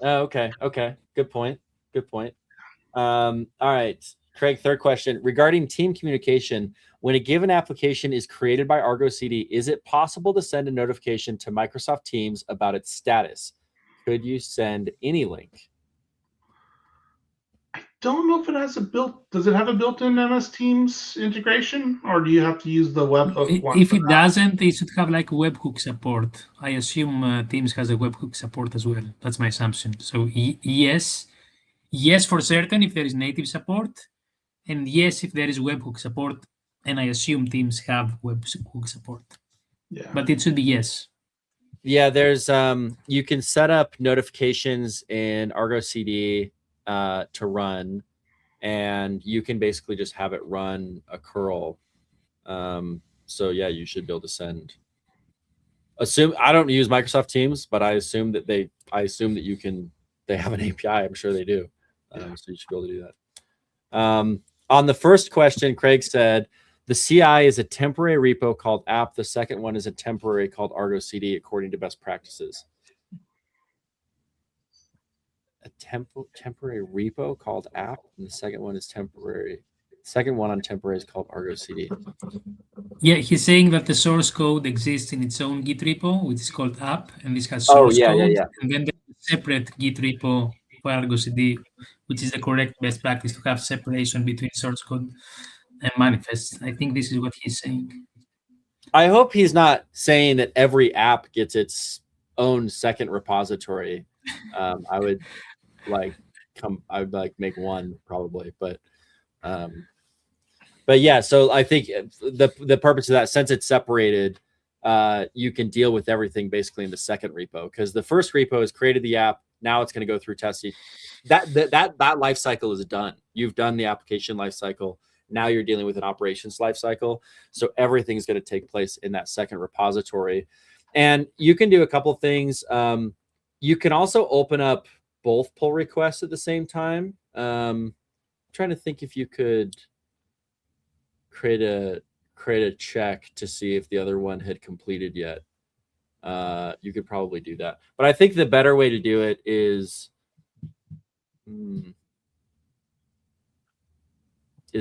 Speaker 1: okay. Okay. Good point. Good point. All right, Craig, third question. Regarding team communication, when a given application is created by Argo CD, is it possible to send a notification to Microsoft Teams about its status? Could you send any link?
Speaker 3: Don't know if it has a built. Does it have a built-in MS Teams integration, or do you have to use the webhook one?
Speaker 4: If it doesn't, it should have like webhook support. I assume Teams has a webhook support as well. That's my assumption. So yes, yes for certain if there is native support, and yes if there is webhook support. And I assume Teams have webhook support.
Speaker 3: Yeah,
Speaker 4: But it should be yes.
Speaker 1: Yeah, there's you can set up notifications in Argo CD to run, and you can basically just have it run a curl. So yeah, you should be able to send. I don't use Microsoft Teams, but I assume that they have an API. I'm sure they do. So you should be able to do that. On the first question, Craig said the CI is a temporary repo called app. The second one is a temporary called Argo CD, according to best practices. A temporary repo called app, and the second one is temporary. Second one on temporary is called Argo CD.
Speaker 4: Yeah, he's saying that the source code exists in its own Git repo, which is called app, and this has source code.
Speaker 1: Yeah.
Speaker 4: And then there's a separate Git repo for Argo CD, which is the correct best practice to have separation between source code and manifests. I think this is what he's saying.
Speaker 1: I hope he's not saying that every app gets its own second repository. I would make one probably, but yeah. So I think the purpose of that, since it's separated, you can deal with everything basically in the second repo, because the first repo has created the app. Now it's going to go through testing. That life cycle is done. You've done the application life cycle. Now you're dealing with an operations life cycle. So everything's going to take place in that second repository. And you can do a couple things. You can also open up both pull requests at the same time. I'm trying to think if you could create a check to see if the other one had completed yet. You could probably do that. But I think the better way to do it is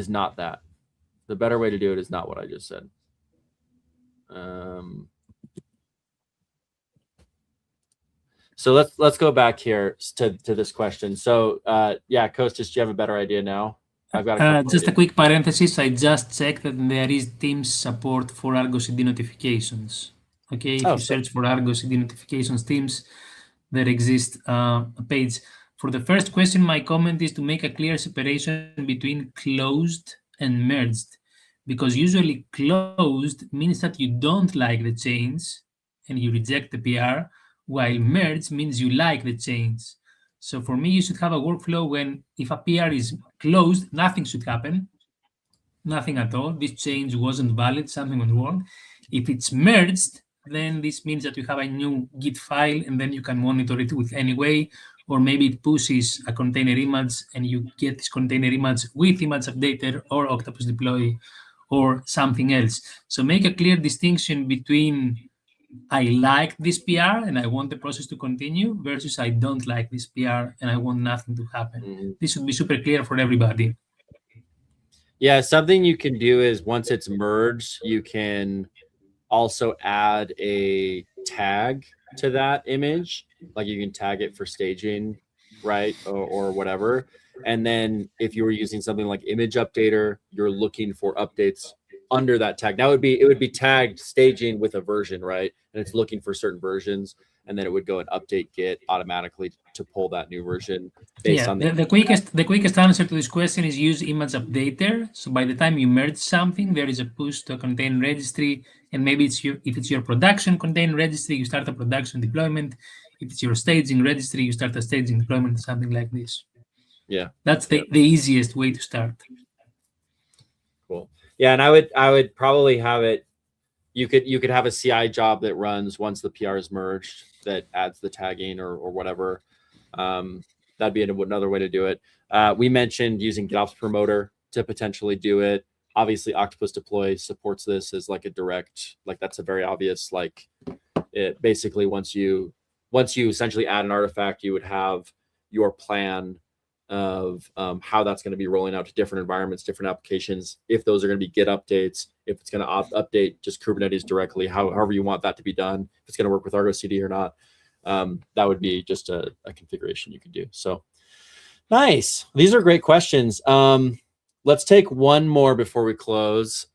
Speaker 1: not that. The better way to do it is not what I just said. So let's go back here to this question. So yeah, Kostas, do you have a better idea now? I've got
Speaker 4: just a quick parenthesis. I just checked that there is Teams support for Argo CD notifications. Okay, if you search for Argo CD notifications Teams, there exists a page. For the first question, my comment is to make a clear separation between closed and merged, because usually closed means that you don't like the change and you reject the PR, while merged means you like the change. So for me, you should have a workflow when if a PR is closed, nothing should happen, nothing at all. This change wasn't valid, something went wrong. If it's merged, then this means that you have a new Git file and then you can monitor it with Anyway, or maybe it pushes a container image and you get this container image with image updater or Octopus deploy or something else. So make a clear distinction between I like this PR and I want the process to continue versus I don't like this PR and I want nothing to happen. Mm-hmm. This should be super clear for everybody.
Speaker 1: Yeah, something you can do is once it's merged, you can also add a tag to that image. Like you can tag it for staging, right? Or whatever. And then if you were using something like image updater, you're looking for updates under that tag. Now it would be tagged staging with a version, right? And it's looking for certain versions, and then it would go and update Git automatically to pull that new version based on
Speaker 4: the quickest answer to this question is use image updater. So by the time you merge something, there is a push to a container registry, and maybe if it's your production container registry, you start a production deployment. If it's your staging registry, you start a staging deployment, something like this.
Speaker 1: Yeah,
Speaker 4: that's the easiest way to start.
Speaker 1: Cool. Yeah, and I would probably have it. You could have a CI job that runs once the PR is merged that adds the tagging or whatever. That'd be another way to do it. We mentioned using GitOps promoter to potentially do it. Obviously, Octopus Deploy supports this as like a direct, like that's a very obvious, like it basically once you essentially add an artifact, you would have your plan of how that's going to be rolling out to different environments, different applications, if those are going to be Git updates, if it's going to update just Kubernetes directly, however you want that to be done, if it's going to work with Argo CD or not. That would be just a configuration you could do. So nice. These are great questions. Let's take one more before we close.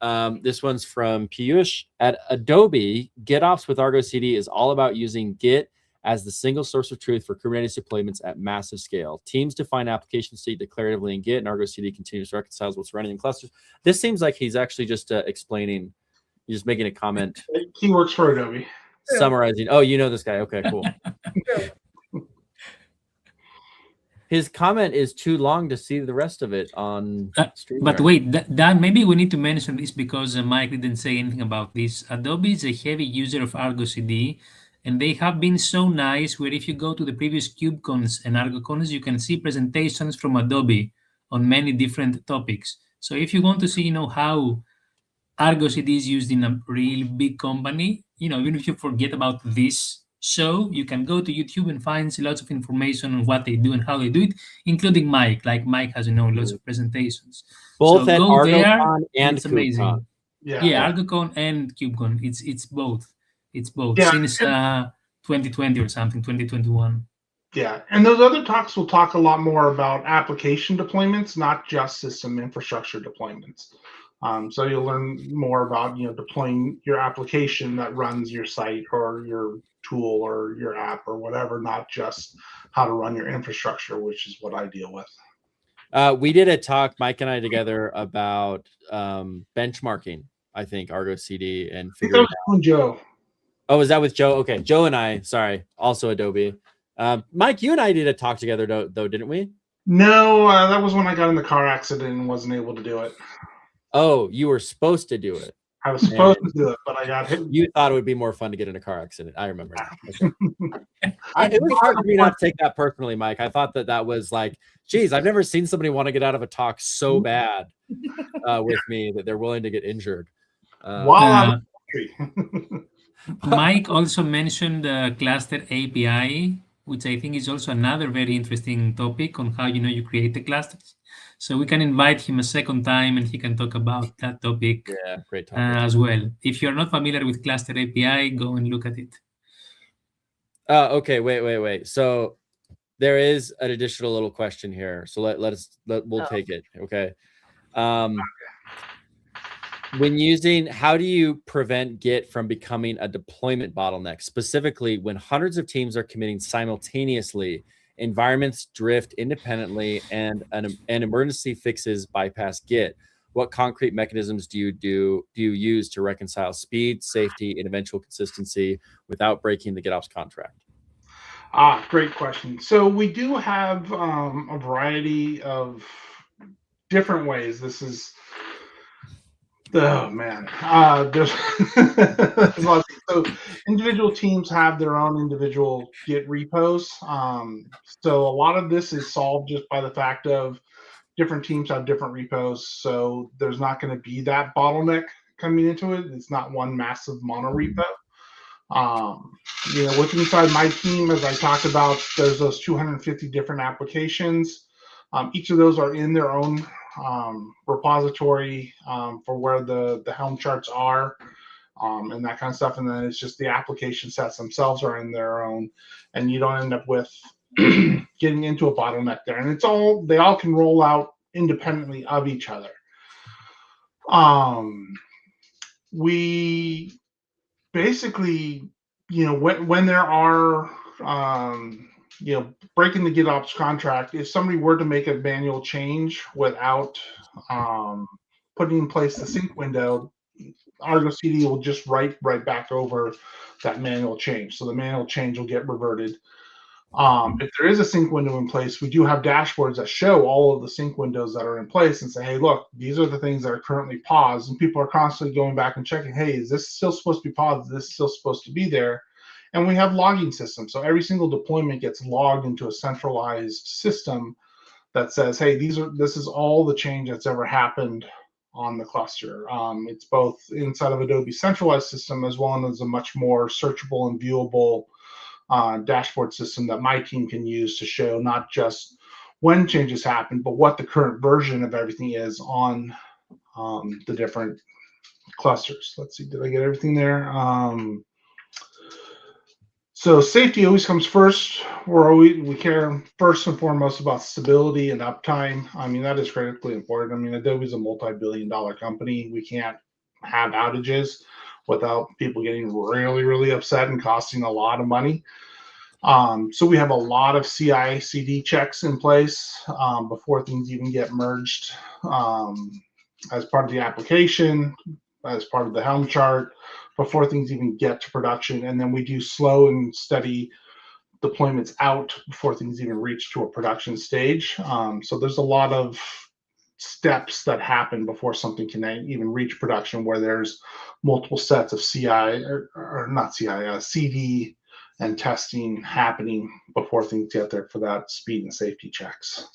Speaker 1: This one's from Piyush. At Adobe, GitOps with Argo CD is all about using Git as the single source of truth for Kubernetes deployments at massive scale. Teams define application state declaratively in Git, and Argo CD continues to reconcile what's running in clusters. This seems like he's actually just explaining, he's just making a comment.
Speaker 3: He works for Adobe.
Speaker 1: Summarizing. Oh, you know this guy. Okay, cool. His comment is too long to see the rest of it on stream.
Speaker 4: But wait, that maybe we need to mention this because Mike didn't say anything about this. Adobe is a heavy user of Argo CD, and they have been so nice where if you go to the previous KubeCons and ArgoCons, you can see presentations from Adobe on many different topics. So if you want to see, how Argo CD is used in a really big company, even if you forget about this show, you can go to YouTube and find lots of information on what they do and how they do it, including Mike. Like Mike has, lots of presentations.
Speaker 1: Both
Speaker 4: so
Speaker 1: at
Speaker 4: go there,
Speaker 1: ArgoCon and
Speaker 4: it's amazing.
Speaker 1: KubeCon.
Speaker 4: Yeah, ArgoCon and KubeCon. It's both. It's both since 2020 or something, 2021.
Speaker 3: Yeah, and those other talks will talk a lot more about application deployments, not just system infrastructure deployments. So you'll learn more about deploying your application that runs your site or your tool or your app or whatever, not just how to run your infrastructure, which is what I deal with.
Speaker 1: We did a talk, Mike and I together, about benchmarking, I think, Argo CD and figuring
Speaker 3: out. Joe.
Speaker 1: Oh, is that with Joe? Okay, Joe and I, sorry, also Adobe. Mike, you and I did a talk together, though, didn't we?
Speaker 3: No, that was when I got in the car accident and wasn't able to do it.
Speaker 1: Oh, you were supposed to do it.
Speaker 3: I was supposed to do it, but I got hit.
Speaker 1: You thought it would be more fun to get in a car accident. I remember that. Okay. It was hard for me not to take that personally, Mike. I thought that was like, geez, I've never seen somebody want to get out of a talk so bad with me that they're willing to get injured.
Speaker 4: Mike also mentioned the cluster API, which I think is also another very interesting topic on how you create the clusters. So we can invite him a second time and he can talk about that topic,
Speaker 1: great topic.
Speaker 4: As well. If you're not familiar with cluster API, go and look at it.
Speaker 1: Okay, wait. So there is an additional little question here. So we'll take it. Okay. When using, how do you prevent Git from becoming a deployment bottleneck? Specifically, when hundreds of teams are committing simultaneously, environments drift independently, and emergency fixes bypass Git. What concrete mechanisms do you use to reconcile speed, safety, and eventual consistency without breaking the GitOps contract?
Speaker 3: Great question. So we do have a variety of different ways. This is there's lots. So individual teams have their own individual Git repos. So a lot of this is solved just by the fact of different teams have different repos. So there's not going to be that bottleneck coming into it. It's not one massive mono repo. What's inside my team, as I talked about, there's those 250 different applications. Each of those are in their own repository for where the Helm charts are and that kind of stuff. And then it's just the application sets themselves are in their own, and you don't end up with getting into a bottleneck there. And they all can roll out independently of each other. We basically, when there are breaking the GitOps contract, if somebody were to make a manual change without putting in place the sync window, Argo CD will just write right back over that manual change. So the manual change will get reverted. If there is a sync window in place, we do have dashboards that show all of the sync windows that are in place and say, hey, look, these are the things that are currently paused. And people are constantly going back and checking, hey, is this still supposed to be paused? Is this still supposed to be there? And we have logging systems. So every single deployment gets logged into a centralized system that says, hey, this is all the change that's ever happened on the cluster. It's both inside of Adobe centralized system as well as a much more searchable and viewable dashboard system that my team can use to show not just when changes happen, but what the current version of everything is on the different clusters. Let's see, did I get everything there? So safety always comes first. We care first and foremost about stability and uptime. I mean, that is critically important. I mean, Adobe is a multi-billion-dollar company. We can't have outages without people getting really, really upset and costing a lot of money. So we have a lot of CI/CD checks in place before things even get merged as part of the application, as part of the Helm chart, before things even get to production. And then we do slow and steady deployments out before things even reach to a production stage. So there's a lot of steps that happen before something can even reach production, where there's multiple sets of CI or not CI, CD and testing happening before things get there for that speed and safety checks.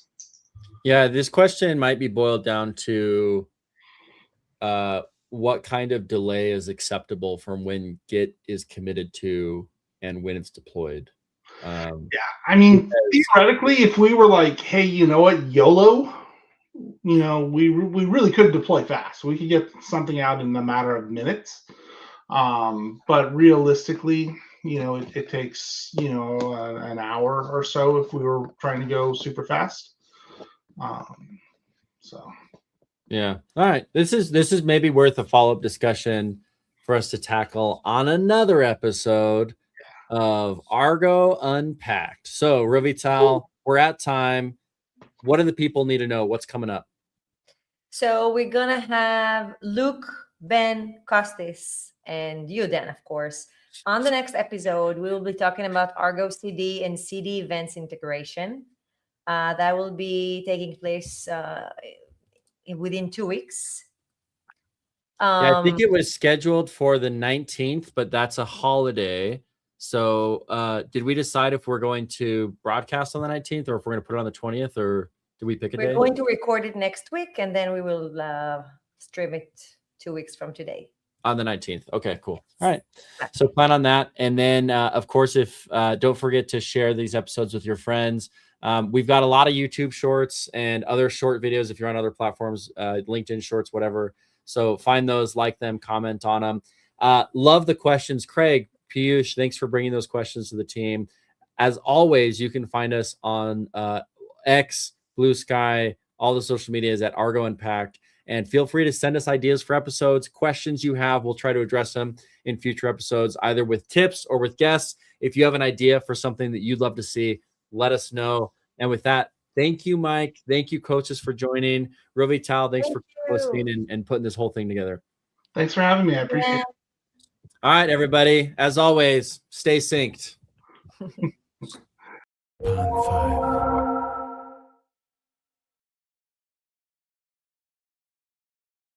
Speaker 1: Yeah, this question might be boiled down to what kind of delay is acceptable from when Git is committed to and when it's deployed.
Speaker 3: Yeah, I mean, theoretically, if we were like, hey, you know what, YOLO, you know, we really could deploy fast. We could get something out in a matter of minutes. But realistically, you know, it takes, you know, an hour or so if we were trying to go super fast. So.
Speaker 1: Yeah. All right. This is maybe worth a follow-up discussion for us to tackle on another episode of Argo Unpacked. So, Ravital, we're at time. What do the people need to know? What's coming up?
Speaker 2: So we're gonna have Luke, Ben, Costis, and you, Dan, of course. On the next episode, we will be talking about Argo CD and CD events integration. That will be taking place within 2 weeks.
Speaker 1: Yeah, I think it was scheduled for the 19th, but that's a holiday. So did we decide if we're going to broadcast on the 19th or if we're going to put it on the 20th, or did we pick a day?
Speaker 2: We're going to record it next week, and then we will stream it 2 weeks from today.
Speaker 1: On the 19th. Okay, cool. All right. So plan on that. And then, of course, if don't forget to share these episodes with your friends. We've got a lot of YouTube shorts and other short videos if you're on other platforms, LinkedIn shorts, whatever. So find those, like them, comment on them. Love the questions. Craig, Piyush, thanks for bringing those questions to the team. As always, you can find us on X, Blue Sky, all the social medias at Argo Unpacked. And feel free to send us ideas for episodes, questions you have. We'll try to address them in future episodes, either with tips or with guests. If you have an idea for something that you'd love to see, let us know. And with that, thank you, Mike. Thank you, coaches, for joining. Ravital, thanks for listening and putting this whole thing together.
Speaker 3: Thanks for having me. I appreciate it.
Speaker 1: All right, everybody. As always, stay synced. On 5.